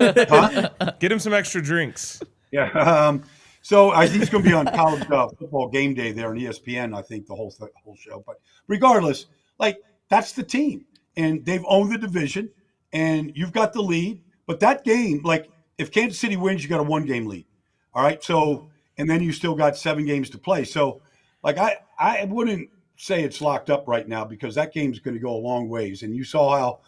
Get him some extra drinks. Yeah. So I think he's going to be on college football game day there on ESPN. I think the whole show. But regardless, like that's the team, and they've owned the division, and you've got the lead. But that game, like if Kansas City wins, you got a 1-game lead. All right. So and then you still got 7 games to play. So like I wouldn't say it's locked up right now because that game's going to go a long ways. And you saw how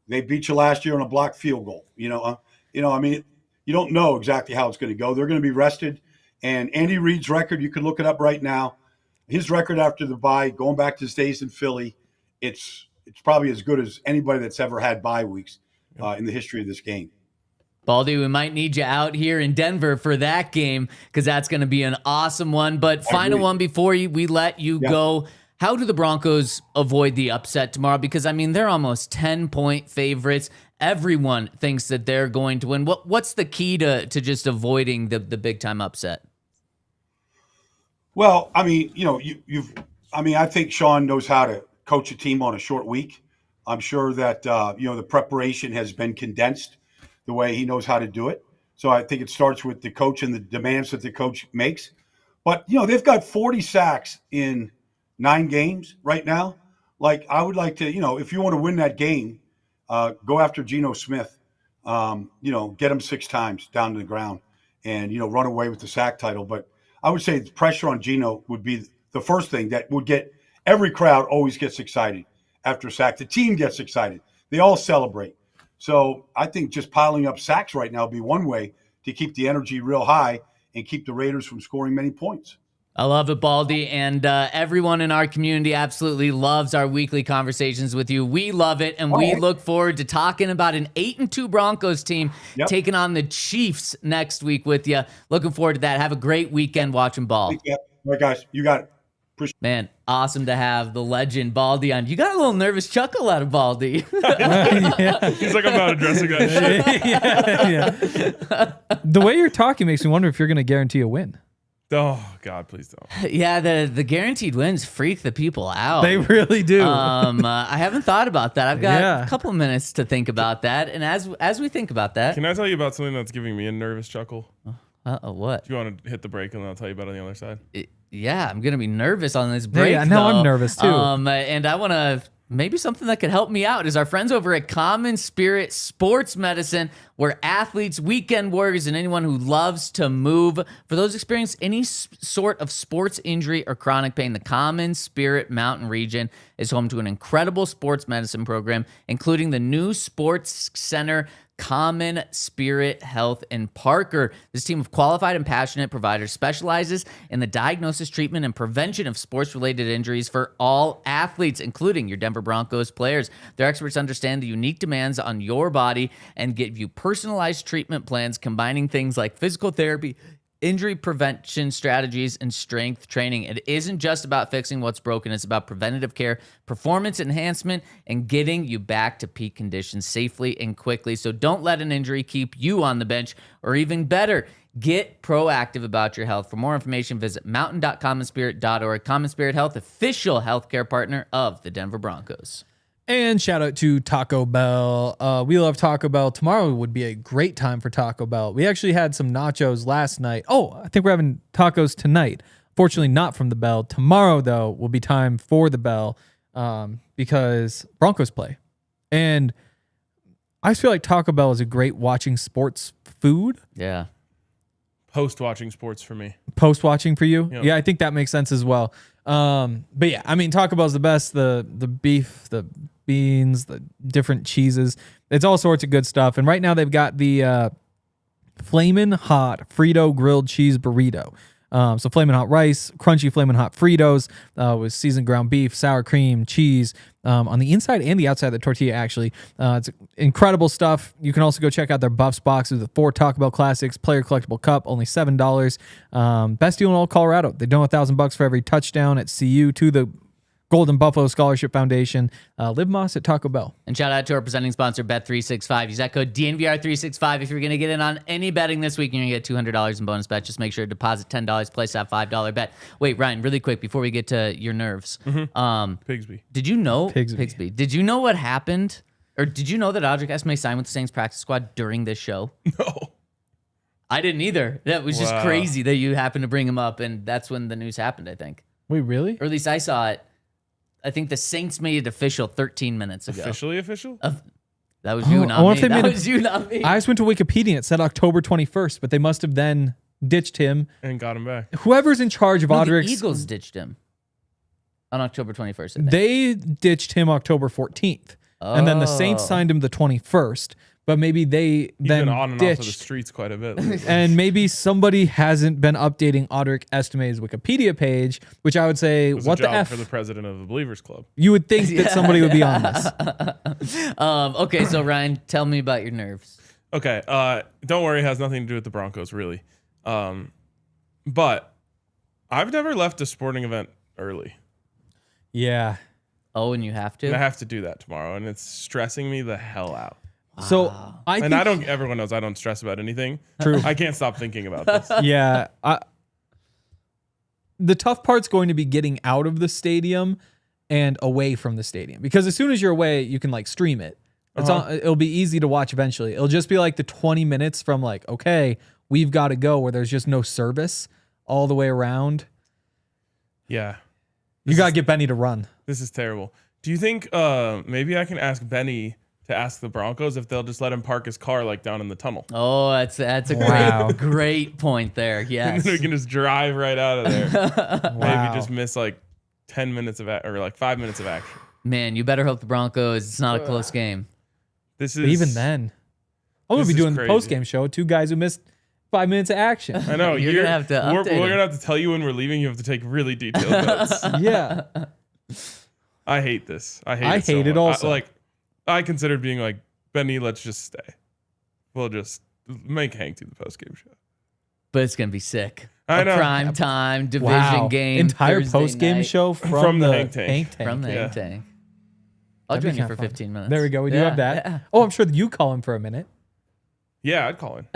they beat you last year on a blocked field goal. I mean, you don't know exactly how it's going to go. They're going to be rested. And Andy Reid's record, you can look it up right now. His record after the bye, going back to his days in Philly, it's probably as good as anybody that's ever had bye weeks in the history of this game. Baldy, we might need you out here in Denver for that game because that's going to be an awesome one. But final one before we let you go. How do the Broncos avoid the upset tomorrow? Because, I mean, they're almost 10-point favorites. Everyone thinks that they're going to win. What's the key to just avoiding the big-time upset? Well, I mean, I think Sean knows how to coach a team on a short week. I'm sure that, the preparation has been condensed the way he knows how to do it. So I think it starts with the coach and the demands that the coach makes. But, they've got 40 sacks in 9 games right now. Like, I would like to, if you want to win that game, go after Geno Smith, get him 6 times down to the ground and, run away with the sack title. But I would say the pressure on Geno would be the first thing that would get every crowd always gets excited after a sack. The team gets excited. They all celebrate. So I think just piling up sacks right now would be one way to keep the energy real high and keep the Raiders from scoring many points. I love it, Baldy, and everyone in our community absolutely loves our weekly conversations with you. We love it, and we look forward to talking about an 8-2 Broncos team taking on the Chiefs next week with you. Looking forward to that. Have a great weekend watching ball. All right, guys, you got it. Man, awesome to have the legend Baldy on. You got a little nervous chuckle out of Baldy. He's like, I'm not addressing that shit. The way you're talking makes me wonder if you're going to guarantee a win. Oh, God, please don't. Yeah, the guaranteed wins freak the people out. They really do. I haven't thought about that. I've got a couple minutes to think about that. And as we think about that. Can I tell you about something that's giving me a nervous chuckle? What? Do you want to hit the break and I'll tell you about it on the other side? Yeah, I'm going to be nervous on this break. Yeah, I know I'm nervous too. And I want to, maybe something that could help me out is our friends over at Common Spirit Sports Medicine, where athletes, weekend warriors, and anyone who loves to move, for those experiencing any sort of sports injury or chronic pain, the Common Spirit Mountain region is home to an incredible sports medicine program, including the new Sports Center Common Spirit Health in Parker. This team of qualified and passionate providers specializes in the diagnosis, treatment, and prevention of sports-related injuries for all athletes, including your Denver Broncos players. Their experts understand the unique demands on your body and give you personalized treatment plans combining things like physical therapy, injury prevention strategies, and strength training. It isn't just about fixing what's broken. It's about preventative care, performance enhancement, and getting you back to peak conditions safely and quickly. So don't let an injury keep you on the bench, or even better, get proactive about your health. For more information, visit mountain.commonspirit.org. Common Spirit Health, official healthcare partner of the Denver Broncos. And shout out to Taco Bell. We love Taco Bell. Tomorrow would be a great time for Taco Bell. We actually had some nachos last night. Oh, I think we're having tacos tonight. Fortunately, not from the Bell. Tomorrow, though, will be time for the Bell because Broncos play. And I just feel like Taco Bell is a great watching sports food. Yeah. Post-watching sports for me. Post-watching for you? Yep. Yeah, I think that makes sense as well. But yeah, I mean, Taco Bell's the best. The beef, the beans, the different cheeses. It's all sorts of good stuff. And right now they've got the Flamin' Hot Frito grilled cheese burrito. So Flamin' Hot rice, crunchy Flamin' Hot Fritos with seasoned ground beef, sour cream, cheese on the inside and the outside of the tortilla, actually. It's incredible stuff. You can also go check out their Buffs boxes with 4 Taco Bell Classics, player collectible cup, only $7. Best deal in all Colorado. They donate $1,000 for every touchdown at CU to the Golden Buffalo Scholarship Foundation. Live Moss at Taco Bell. And shout out to our presenting sponsor, Bet365. Use that code DNVR365 if you're going to get in on any betting this week. You're going to get $200 in bonus bets. Just make sure to deposit $10, place that $5 bet. Wait, Ryan, really quick before we get to your nerves. Pigsby. Did you know Pigsby. Did you know what happened? Or did you know that Audric Esme signed with the Saints practice squad during this show? No. I didn't either. That was just Wow. crazy that you happened to bring him up, and that's when the news happened, I think. Wait, really? Or at least I saw it. I think the Saints made it official 13 minutes ago. Officially official? That was you, Oh, not I wonder me. if they That made was you, not me. I just went to Wikipedia and it said October 21st, but they must have then ditched him. And got him back. Whoever's in charge of No, the Audric's... Eagles ditched him on October 21st, I think. They ditched him October 14th. And then the Saints Oh. signed him the 21st. But maybe they He's then been on and off of the ditched. streets quite a bit lately. And maybe somebody hasn't been updating Audric Estime's Wikipedia page, which I would say, It was what a the job F? for the president of the Believers Club. You would think that somebody would be on this. Okay, so Ryan, tell me about your nerves. Okay, don't worry, it has nothing to do with the Broncos, really. But I've never left a sporting event early. Yeah. Oh, and you have to? And I have to do that tomorrow, and it's stressing me the hell out. So I think, Everyone knows I don't stress about anything. True. I can't stop thinking about this. yeah. The tough part's going to be getting out of the stadium and away from the stadium, because as soon as you're away, you can like stream it. It'll be easy to watch eventually. It'll just be like the 20 minutes from like, okay, we've got to go, where there's just no service all the way around. Yeah. You got to get Benny to run. This is terrible. Do you think maybe I can ask Benny to ask the Broncos if they'll just let him park his car like down in the tunnel? Oh, that's a Wow. great point there. And Yes. then we can just drive right out of there. Wow. Maybe just miss like 10 minutes of or like 5 minutes of action. Man, you better hope the Broncos, it's not a close game. This But is even then, I'm going this to be is doing crazy. the post-game show. 2 guys who missed 5 minutes of action. I know You're gonna have to We're update him. gonna have to tell you when we're leaving. You have to take really detailed notes. Yeah. I hate this. I I hate hate it much. also. I considered being like, Benny, let's just stay. We'll just make Hank do the post game show. But it's going to be sick. I know. Prime time division Wow. game. Entire Thursday post-game night show From the the Hank Tank. From the Yeah. Hank Tank. I'll That'd be join you kinda for fun. 15 minutes. There we go. We do have that. Yeah. Oh, I'm sure that you call him for a minute. Yeah, I'd call in.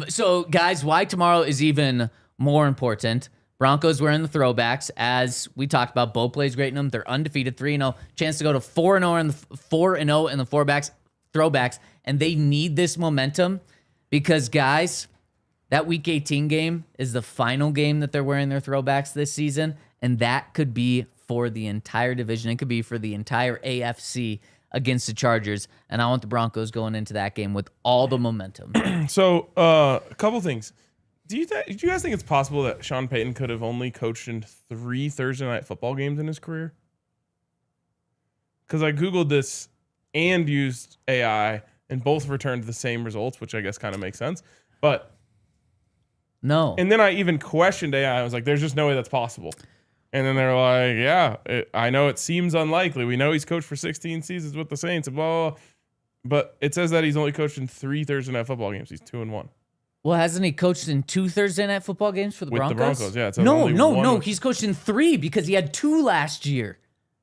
So, guys, why tomorrow is even more important. Broncos wearing the throwbacks, as we talked about. Bo plays great in them. They're undefeated, 3-0. Chance to go to 4-0 in the 4-0 in the throwbacks, and they need this momentum because, guys, that Week 18 game is the final game that they're wearing their throwbacks this season, and that could be for the entire division. It could be for the entire AFC against the Chargers, and I want the Broncos going into that game with all the momentum. So, a couple things. Do you guys think it's possible that Sean Payton could have only coached in 3 Thursday night football games in his career? Because I Googled this and used AI, and both returned the same results, which I guess kind of makes sense. But No. and then I even questioned AI. I was like, there's just no way that's possible. And then they're like, yeah, I know it seems unlikely. We know he's coached for 16 seasons with the Saints, and blah, blah, blah. But it says that he's only coached in 3 Thursday Night Football games. He's 2-1. Well, hasn't he coached in 2 Thursday Night Football games for the With Broncos? the Broncos, yeah. It says No, only no, one no. was- He's coached in 3 because he had 2 last year.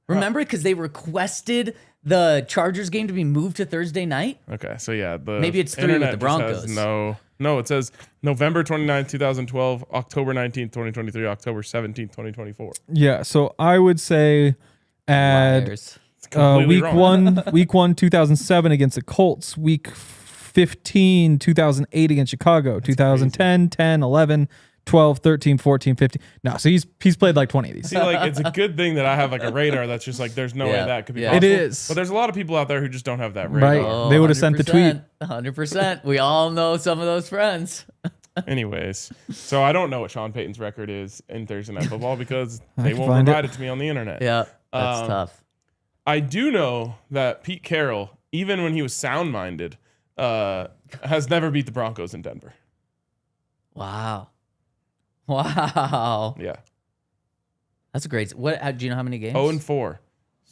Remember? Because they requested the Chargers game to be moved to Thursday night. Okay, so yeah. Maybe it's 3 with internet the just has Broncos. No, it says November 29th, 2012, October 19th, 2023, October 17th, 2024. Yeah, so I would say add Liars. It's completely wrong. week 1, 2007 against the Colts, week 15, 2008 against Chicago, 2010, 10, 11, 12, 13, 14, 15. No, so he's played like 20 of these. See, like, it's a good thing that I have like a radar that's just like, there's no way Yeah, that could be yeah. possible. It is. But there's a lot of people out there who just don't have that radar. Right. They would've sent the tweet. 100%. We all know some of those friends. Anyways, so I don't know what Sean Payton's record is in Thursday Night Football because they can won't find provide it. it to me on the internet. Yeah, that's tough. I do know that Pete Carroll, even when he was sound-minded, has never beat the Broncos in Denver. Wow. Wow. Yeah. That's a great. Do you know how many games? 0-4.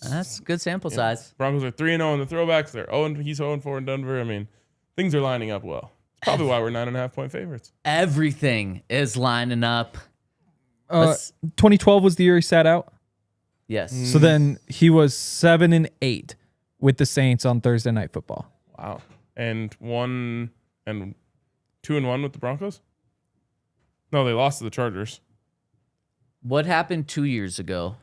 That's a good sample size. Broncos are 3-0 in the throwbacks. He's 0-4 in Denver. I mean, things are lining up well. Probably why we're 9.5-point favorites. Everything is lining up. Let's- 2012 was the year he sat out. Yes. So then he was 7-8 with the Saints on Thursday Night Football. Wow. And 2-1 with the Broncos? No, they lost to the Chargers. What happened 2 years ago?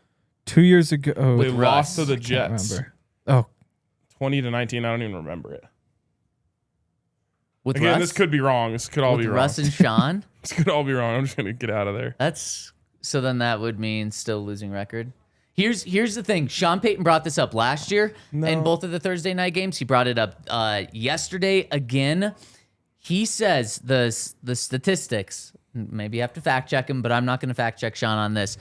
2 years ago, They Russ. lost to the I can't Jets. remember. Oh, 20-19. I don't even remember it. With Again, Russ? this could be wrong. This could all with be wrong. Russ and Sean? This could all be wrong. I'm just going to get out of there. So then that would mean still losing record. Here's the thing. Sean Payton brought this up last year in both of the Thursday night games. He brought it up yesterday again. He says the statistics, maybe you have to fact check him, but I'm not going to fact check Sean on this.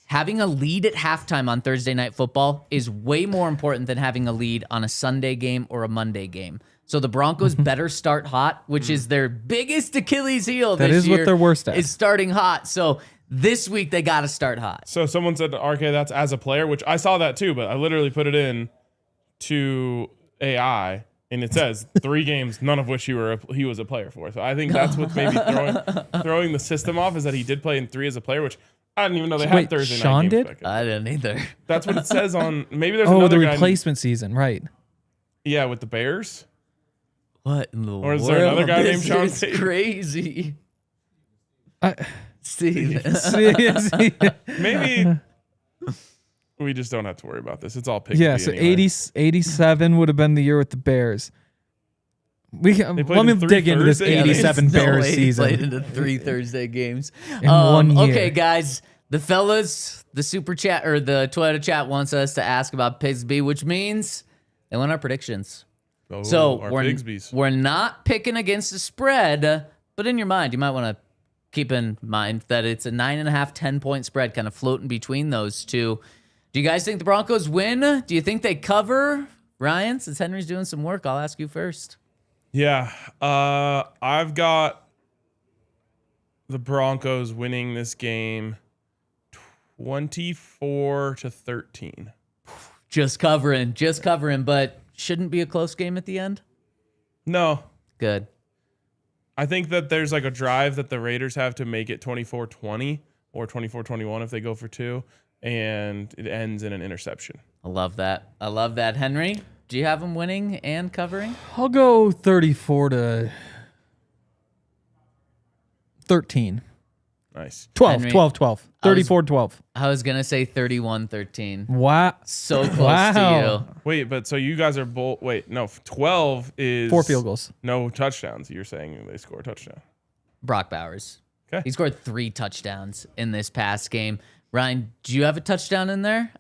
Having a lead at halftime on Thursday Night Football is way more important than having a lead on a Sunday game or a Monday game. So the Broncos better start hot, which is their biggest Achilles heel That this is what year. they're worst at. Is starting hot. So this week they got to start hot. So someone said, RK, that's as a player, which I saw that too, but I literally put it in to AI, and it says 3 games, none of which he was a player for. So I think that's what maybe throwing the system off is that he did play in 3 as a player, which I didn't even know they had Wait, Thursday Sean night games. did? back in. I didn't either. That's what it says on. Maybe there's the another guy. replacement season, right? Yeah, with the Bears. What in the Or is there another guy named Sean This is Payton? crazy. I- Steve. Maybe we just don't have to worry about this. It's all Pigsby Yeah, so anyway. 87 would have been the year with the Bears. Let me in 3 dig into this Thursday games? 87 There's no Bears way he season. played into 3 Thursday games. In 1 year. Okay, guys, the fellas, the super chat or the Twitter chat wants us to ask about Pigsby, which means they want our predictions. Oh, So our we're Pigsbys. not picking against the spread, but in your mind, you might want to keep in mind that it's a 9.5, 10-point spread, kind of floating between those two. Do you guys think the Broncos win? Do you think they cover? Ryan, since Henry's doing some work, I'll ask you first. Yeah, I've got the Broncos winning this game 24-13. Just covering, but shouldn't be a close game at the end. No, Good. I think that there's like a drive that the Raiders have to make it 24-20 or 24-21 if they go for 2, and it ends in an interception. I love that. Henry, do you have them winning and covering? I'll go 34-13. Nice. 12, Henry, 12. 34-12. I was going to say 31-13. Wow. So close Wow. to you. Wait, but so you guys are both. Wait, no, 12 is 4 field goals. No touchdowns. You're saying they score a touchdown. Brock Bowers. Okay. He scored 3 touchdowns in this past game. Ryan, do you have a touchdown in there?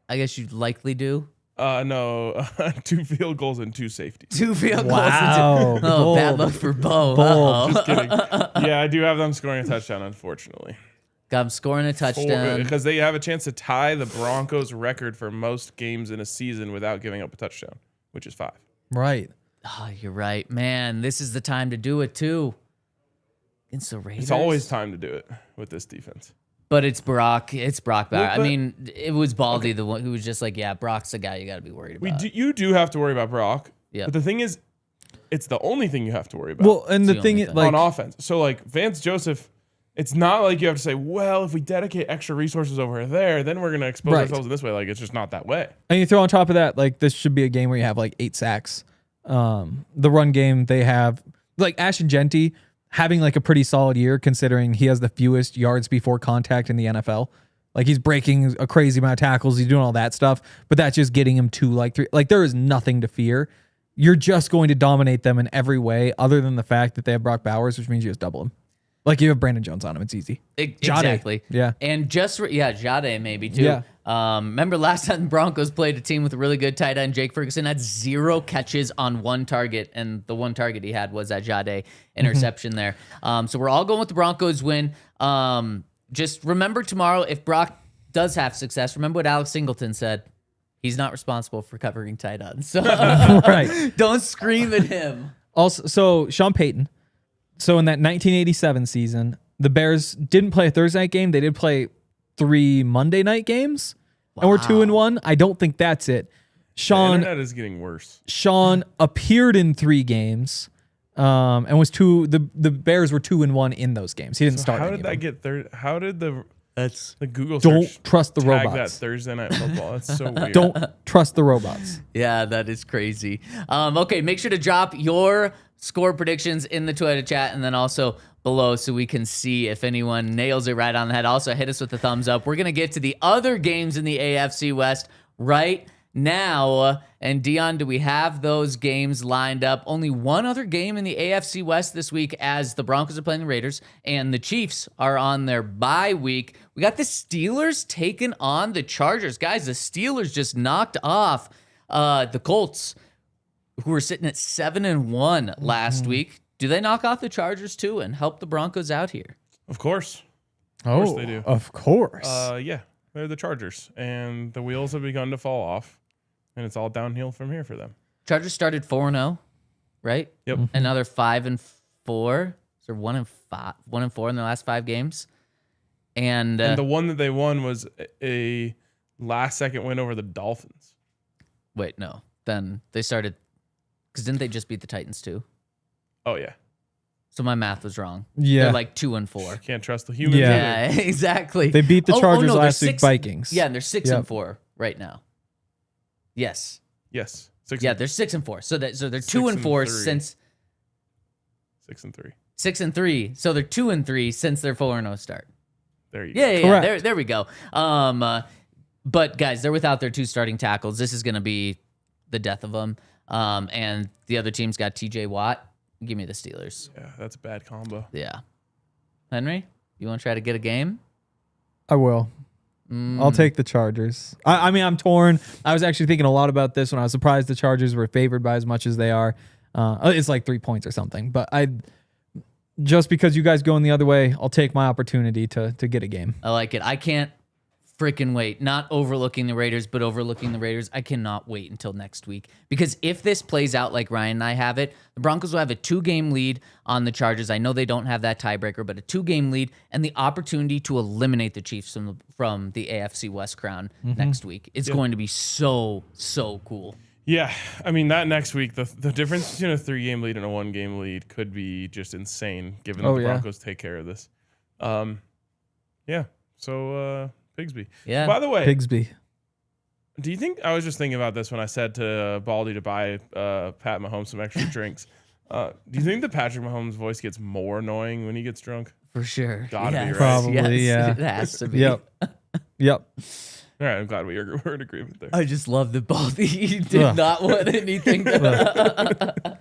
I guess you likely do. No, 2 field goals and 2 safeties. 2 field goals. Wow. Bad Bold. luck for Bo. Bold. Just kidding. Yeah, I do have them scoring a touchdown, unfortunately. Got him scoring a touchdown. Because they have a chance to tie the Broncos record for most games in a season without giving up a touchdown, which is 5. Right. Oh, you're right. Man, this is the time to do it, too. Against the Raiders. It's always time to do it with this defense. But it's Brock. It's Brock Bauer. Well, I but- mean, it was Baldy, the one who was just like, yeah, Brock's the guy you got to be worried about. You do have to worry about Brock. Yeah. But the thing is, it's the only thing you have to worry about Well, and It's the the thing only is, thing. like, on offense. So, like, Vance Joseph, it's not like you have to say, well, if we dedicate extra resources over there, then we're going to expose Right. ourselves in this way. Like, it's just not that way. and you throw on top of that, like, this should be a game where you have like 8 sacks. The run game they have, like Ashton Genty having like a pretty solid year considering he has the fewest yards before contact in the NFL. Like he's breaking a crazy amount of tackles, he's doing all that stuff, but that's just getting him to like 3. Like there is nothing to fear. You're just going to dominate them in every way, other than the fact that they have Brock Bowers, which means you just double him. Like you have Brandon Jones on him, it's easy. Exactly. Yeah. And Jade maybe too. Yeah. Remember last time the Broncos played a team with a really good tight end, Jake Ferguson had 0 catches on 1 target, and the 1 target he had was that Jade interception there. So we're all going with the Broncos win. Just remember tomorrow, if Brock does have success, remember what Alex Singleton said. He's not responsible for covering tight ends. So Right. don't scream at him. Also, so Sean Payton. So in that 1987 season, the Bears didn't play a Thursday night game. They did play 3 Monday night games, and we're 2-1. I don't think that's it. The Sean internet is getting worse. appeared in 3 games, and was the Bears were 2-1 in those games. He didn't start. How any did of that them. get third? How did the Google Don't search trust the tag robots. that Thursday night football? That's so weird. Don't trust the robots. Yeah, that is crazy. Okay, make sure to drop your score predictions in the Twitter chat and then also below so we can see if anyone nails it right on the head. Also, hit us with a thumbs up. We're going to get to the other games in the AFC West right now. And Dion, do we have those games lined up? Only one other game in the AFC West this week as the Broncos are playing the Raiders and the Chiefs are on their bye week. We got the Steelers taking on the Chargers. Guys, the Steelers just knocked off the Colts, who were sitting at 7-1 last week. Do they knock off the Chargers too and help the Broncos out here? Of course. Oh, they do. Of course. Yeah, they're the Chargers, and the wheels have begun to fall off, and it's all downhill from here for them. Chargers started 4-0, right? Yep. And now they're 5-4. So 1-4 in their last 5 games. And And the one that they won was a last-second win over the Dolphins. wait, no. Then they started, because didn't they just beat the Titans too? Oh yeah, So my math was wrong. Yeah. They're like 2-4. can't trust the humans. Yeah. either. Yeah, exactly. They beat the Chargers they're last week, 6 Vikings. Yeah, and they're 6-4 Yep. right now. Yes. Yes. Yeah, they're 6-4. So they're 6 2-4 and 3. since 6-3. 6-3. So they're 2-3 since their 4-0 start. There you go. Yeah. Correct. There we go. But guys, they're without their 2 starting tackles. This is going to be the death of them. And the other team's got TJ Watt. Give me the Steelers. Yeah, that's a bad combo. Yeah. Henry, you want to try to get a game? I will. I'll take the Chargers. I mean, I'm torn. I was actually thinking a lot about this when I was surprised the Chargers were favored by as much as they are. It's like 3 points or something. But just because you guys going the other way, I'll take my opportunity to get a game. I like it. I can't freaking wait. Not overlooking the Raiders, but overlooking the Raiders. I cannot wait until next week. Because if this plays out like Ryan and I have it, the Broncos will have a 2-game lead on the Chargers. I know they don't have that tiebreaker, but a 2-game lead and the opportunity to eliminate the Chiefs from the AFC West crown next week. It's going to be so cool. Yeah, I mean that next week, the difference between a 3-game lead and a 1-game lead could be just insane, given that the Broncos take care of this. Yeah. So Bigsby. Yeah. By the way, Bigsby. do you think I was just thinking about this when I said to Baldy to buy Pat Mahomes some extra drinks? Do you think that Patrick Mahomes' voice gets more annoying when he gets drunk? For sure. Gotta be, right? Probably, yeah. It has to be. Yep. All right, I'm glad we're in agreement there. I just love that Baldy did not want anything. That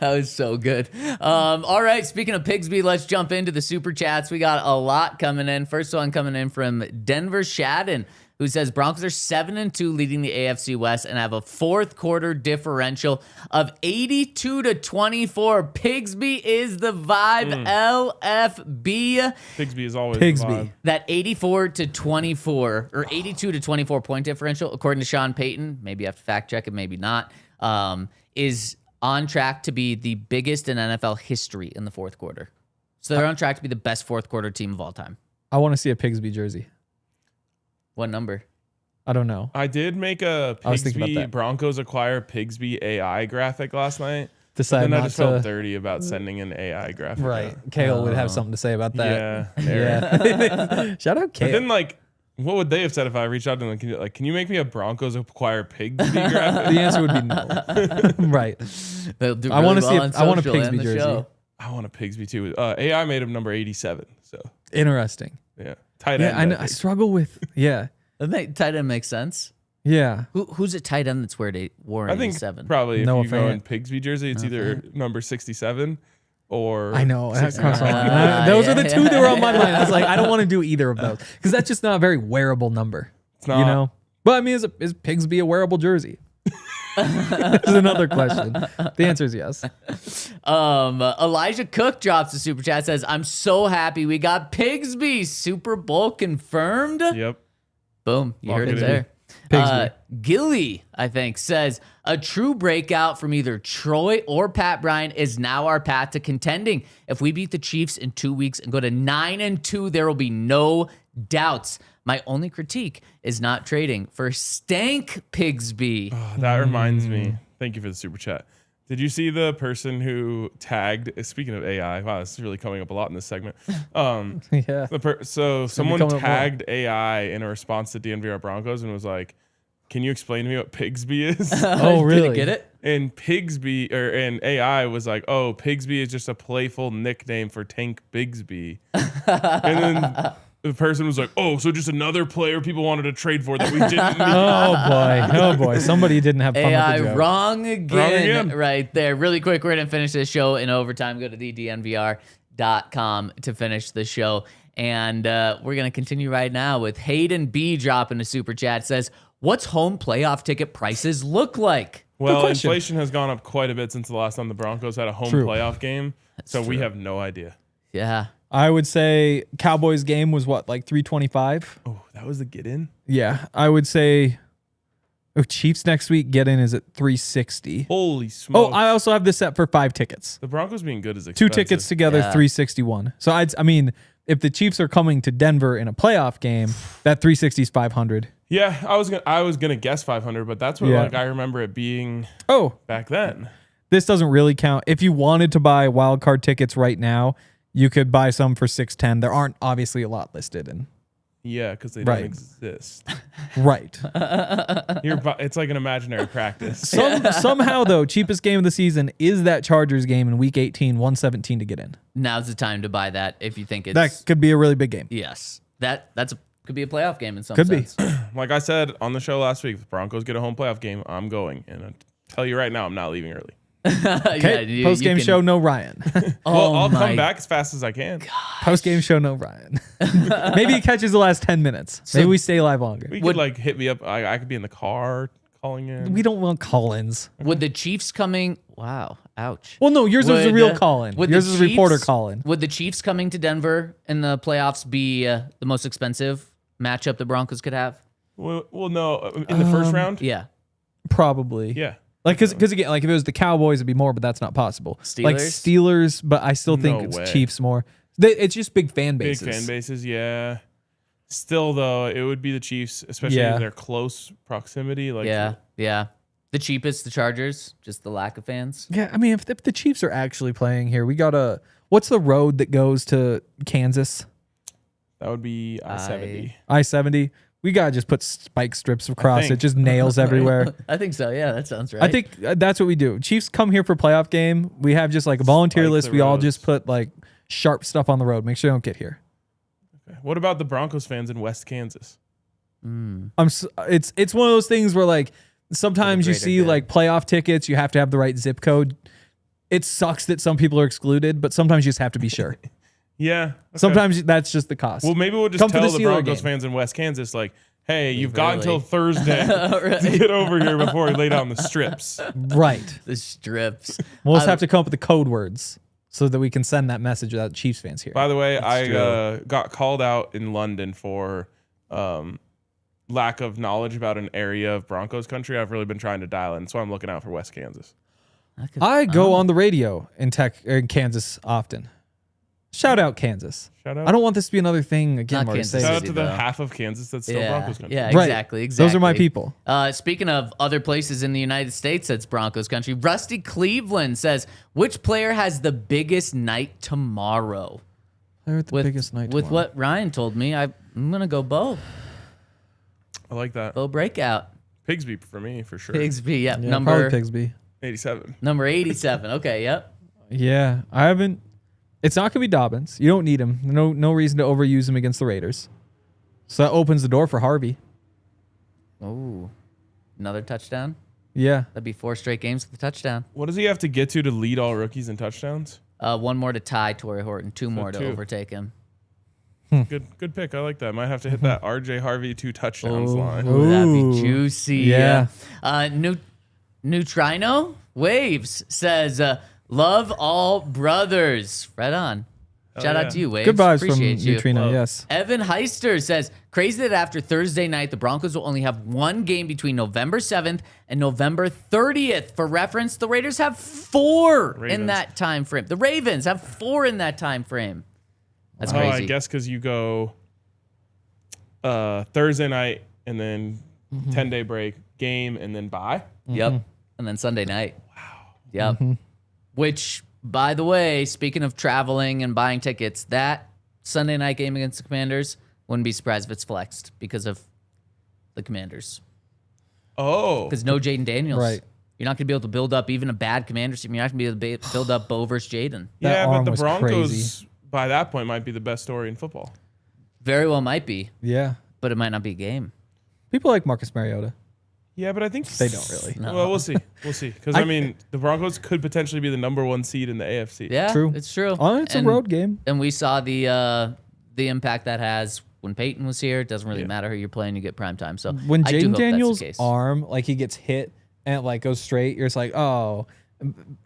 was so good. All right, speaking of Pigsby, let's jump into the super chats. We got a lot coming in. First one coming in from Denver Shadden. who says Broncos are 7-2 leading the AFC West and have a fourth quarter differential of 82-24. Pigsby is the vibe. LFB. Pigsby is always Pigsby. the vibe. That 84-24 or 82-24 point differential, according to Sean Payton, maybe you have to fact check it, maybe not, is on track to be the biggest in NFL history in the fourth quarter. So they're on track to be the best fourth quarter team of all time. I want to see a Pigsby jersey. What number? I don't know. I did make a I was thinking about Pigsby that. Broncos acquire Pigsby AI graphic last night. Decide And I not just felt to. dirty about sending an AI graphic. Right. out. Kale would have something to say about that. Yeah. Yeah. Shout out But Kale. then, like, what would they have said if I reached out to them? Can you make me a Broncos acquire Pigsby graphic? The answer would be no. Right. They'll do I want to really see. well on I want a social and Pigsby the jersey. show. I want a Pigsby too. AI made him number 87. So Interesting. yeah, tight end. Yeah, I know. I think. struggle with. Yeah. Tight end makes sense. Yeah. Who's a tight end that's wore I think 87? probably if Noah you go in Fant. Pigsby jersey, it's either number 67 or I know. That 69. crossed my mind. Those are the two that were on my mind. I was like, I don't want to do either of those because that's just not a very wearable number. It's not. You know. But I mean, is Pigsby a wearable jersey? That's another question. The answer is yes. Elijah Cook drops the super chat, says, I'm so happy we got Pigsby Super Bowl confirmed. Yep. Boom. You Lock heard it it in. there. Pigsby. Gilly, I think, says a true breakout from either Troy or Pat Bryant is now our path to contending. If we beat the Chiefs in 2 weeks and go to 9-2, there will be no doubts. My only critique is not trading for Stank Pigsby. That reminds me. Thank you for the super chat. Did you see the person who tagged? Speaking of AI, wow, this is really coming up a lot in this segment. Yeah. So someone coming up more. tagged AI in a response to DNVR Broncos and was like, "Can you explain to me what Pigsby is?" Oh, really? Did it get it? And and AI was like, "Oh, Pigsby is just a playful nickname for Tank Bigsby." And then the person was like, "Oh, so just another player people wanted to trade for that we didn't need." Oh boy. Somebody didn't have fun AI with the joke. wrong again, again. right there. Really quick, we're going to finish this show in overtime. Go to the DNVR.com to finish the show. And we're going to continue right now with Hayden B dropping a super chat. Says, what's home playoff ticket prices look like? Well, question. inflation has gone up quite a bit since the last time the Broncos had a home True. playoff game. So we true. have no idea. Yeah. I would say Cowboys game was what, like $325? Oh, that was the get in? Yeah. I would say Chiefs next week get in is at $360. Holy smokes. Oh, I also have this set for 5 tickets. The Broncos being good is 2 expensive. tickets together, Yeah. $361. So I mean, if the Chiefs are coming to Denver in a playoff game, that $360 is $500. Yeah, I was gonna guess 500, but that's what Yeah. like I remember it being Oh, back then. this doesn't really count. If you wanted to buy wild card tickets right now, you could buy some for $610. There aren't obviously a lot listed in. Yeah, because they Right. don't exist. Right. It's like an imaginary practice. Somehow though, cheapest game of the season is that Chargers game in week 18, 117 to get in. Now's the time to buy that if you think it's... That could be a really big game. Yes. Could be a playoff game in some Could be. sense. Like I said on the show last week, if the Broncos get a home playoff game, I'm going. And I tell you right now, I'm not leaving early. Okay. Post game show, no Ryan. Well, I'll my come back as fast as I can. Post game show, no Ryan. Maybe he catches the last 10 minutes. Maybe we stay live longer. We could like hit me up. I could be in the car calling in. We don't want call-ins. Would the Chiefs coming... Wow. Ouch. Well, no, yours was a real call-in. would Yours the is a reporter Chiefs- call-in. Would the Chiefs coming to Denver in the playoffs be the most expensive matchup the Broncos could have? Well, no, in the first round. Yeah. Probably. Yeah. Like, because again, like if it was the Cowboys, it'd be more, but that's not possible. Like Steelers? Steelers, but I still think No it's way. Chiefs more. It's just big fan Big bases. fan bases, yeah. Still, though, it would be the Chiefs, especially Yeah. in their close proximity. Like, Yeah. The cheapest, the Chargers, just the lack of fans. Yeah, I mean, if the Chiefs are actually playing here, we got what's the road that goes to Kansas? that would be I-70. I-70. We got to just put spike strips across think. it, just nails everywhere. I think so. Yeah, that sounds right. I think that's what we do. Chiefs come here for playoff game. We have just like a volunteer Spike list. the We all roads. just put like sharp stuff on the road. Make sure they don't get here. What about the Broncos fans in West Kansas? It's one of those things where like sometimes you greater see good. like playoff tickets, you have to have the right zip code. It sucks that some people are excluded, but sometimes you just have to be sure. Yeah. okay. Sometimes that's just the cost. Well, maybe we'll just Come to tell the the Steeler Broncos game. fans in West Kansas, like, hey, you've got Really? until Thursday Right. to get over here before we lay down the strips. Right. The strips. We'll just have to come up with the code words so that we can send that message without Chiefs fans here. By the way, I true. got called out in London for lack of knowledge about an area of Broncos country. I've really been trying to dial in, so I'm looking out for West Kansas. I go on the radio in Kansas often. Shout out Kansas. Shout out. I don't want this to be another thing again. Not Where Kansas say Shout this. out to the half of Kansas that's still Broncos country. Yeah, Right. exactly. Those are my people. Speaking of other places in the United States that's Broncos country, Rusty Cleveland says, which player has the biggest night tomorrow? They're at the biggest night. With tomorrow. what Ryan told me, I'm going to go Bo. I like that. Bo breakout. Pigsby for me, for sure. Pigsby, yep. Yeah, probably number Pigsby. 87. number 87. Okay, yep. Yeah, I haven't. It's not gonna be Dobbins. You don't need him. No reason to overuse him against the Raiders. So that opens the door for Harvey. Oh, another touchdown. Yeah. That'd be 4 straight games with a touchdown. What does he have to get to lead all rookies in touchdowns? 1 more to tie Torrey Horton, 2 more to 2. overtake him. Good pick. I like that. Might have to hit that RJ Harvey 2 touchdowns line. Ooh, that'd Ooh. be juicy. Yeah. Neutrino Waves says, love all brothers. Right on. Shout yeah. out to you, Waves. Good vibes from Appreciate you. Neutrino. Love. Yes. Evan Heister says, crazy that after Thursday night, the Broncos will only have 1 game between November 7th and November 30th. For reference, the Raiders have 4 in Ravens. that time frame. The Ravens have 4 in that time frame. That's Oh, crazy. I guess because you go Thursday night and then 10-day break, game, and then bye. Yep. And then Sunday night. Wow. Yep. Which, by the way, speaking of traveling and buying tickets, that Sunday night game against the Commanders, wouldn't be surprised if it's flexed because of the Commanders. Oh. Because no Jaden Daniels. Right. You're not going to be able to build up even a bad Commanders team. You're not going to be able to build up Bo versus Jaden. That Yeah, but arm the was Broncos, crazy. by that point, might be the best story in football. Very well might be, Yeah. but it might not be a game. People like Marcus Mariota. Yeah, but I think They don't really. Well, we'll see. We'll see. Because, I mean, the Broncos could potentially be the number 1 seed in the AFC. Yeah, True. it's true. Oh, it's a road game. And we saw the impact that has when Peyton was here. It doesn't really matter who you're playing, you get prime time. So When I do Jaden hope that's the Daniels' case. arm, like he gets hit and it like goes straight, you're just like, oh.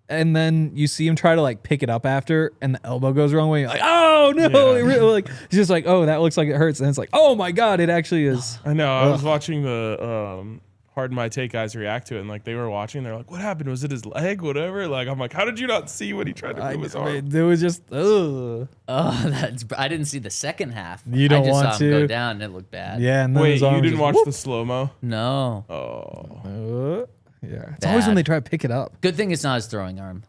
And then you see him try to like pick it up after, and the elbow goes the wrong way. You're like, oh no! Yeah. It really, like he's just like, oh, that looks like it hurts, and it's like, oh my god, it actually is. I know. I was watching the Pardon My Take guys react to it, and like they were watching. They're like, what happened? Was it his leg? Whatever. Like, I'm like, how did you not see when he tried to move his arm? It was just, ugh. Oh, I didn't see the second half. You don't I just want saw him go to? down, and it looked bad. Yeah. And then Wait, his you arm didn't just, watch whoop. the slow-mo? No. Oh. Yeah. It's always when Bad. they try to pick it up. Good thing it's not his throwing arm.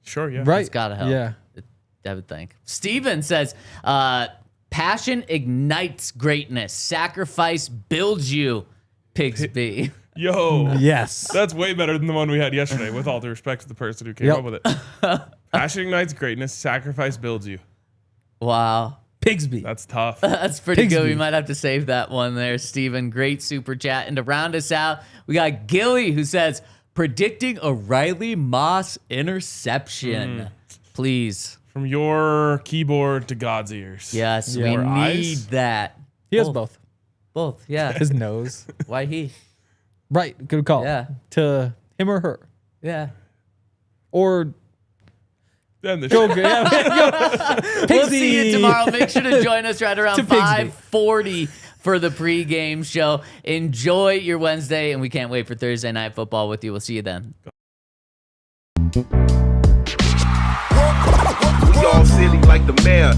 Sure, yeah. Right. It's got to help. Yeah. I would think. Steven says, passion ignites greatness. Sacrifice builds you, Pigsby. Yo. Yes. That's way better than the one we had yesterday, with all due respect to the person who came Yep. up with it. Passion ignites greatness, sacrifice builds you. Wow. Pigsby. That's tough. That's pretty good. We Pigsby. might have to save that one there, Steven. Great super chat. And to round us out, we got Gilly who says, predicting a Riley Moss interception. Please. From your keyboard to God's ears. Yes, Yeah. we Or need eyes? that. He has both. Both, yeah. His nose. Why he? Right. Good call. Yeah. To him or her. Yeah. Or Then the go. shit. We'll see you tomorrow. Make sure to join us right around To Pigsby. 5:40 for the pregame show. Enjoy your Wednesday, and we can't wait for Thursday Night Football with you. We'll see you then. We all silly like the mayor.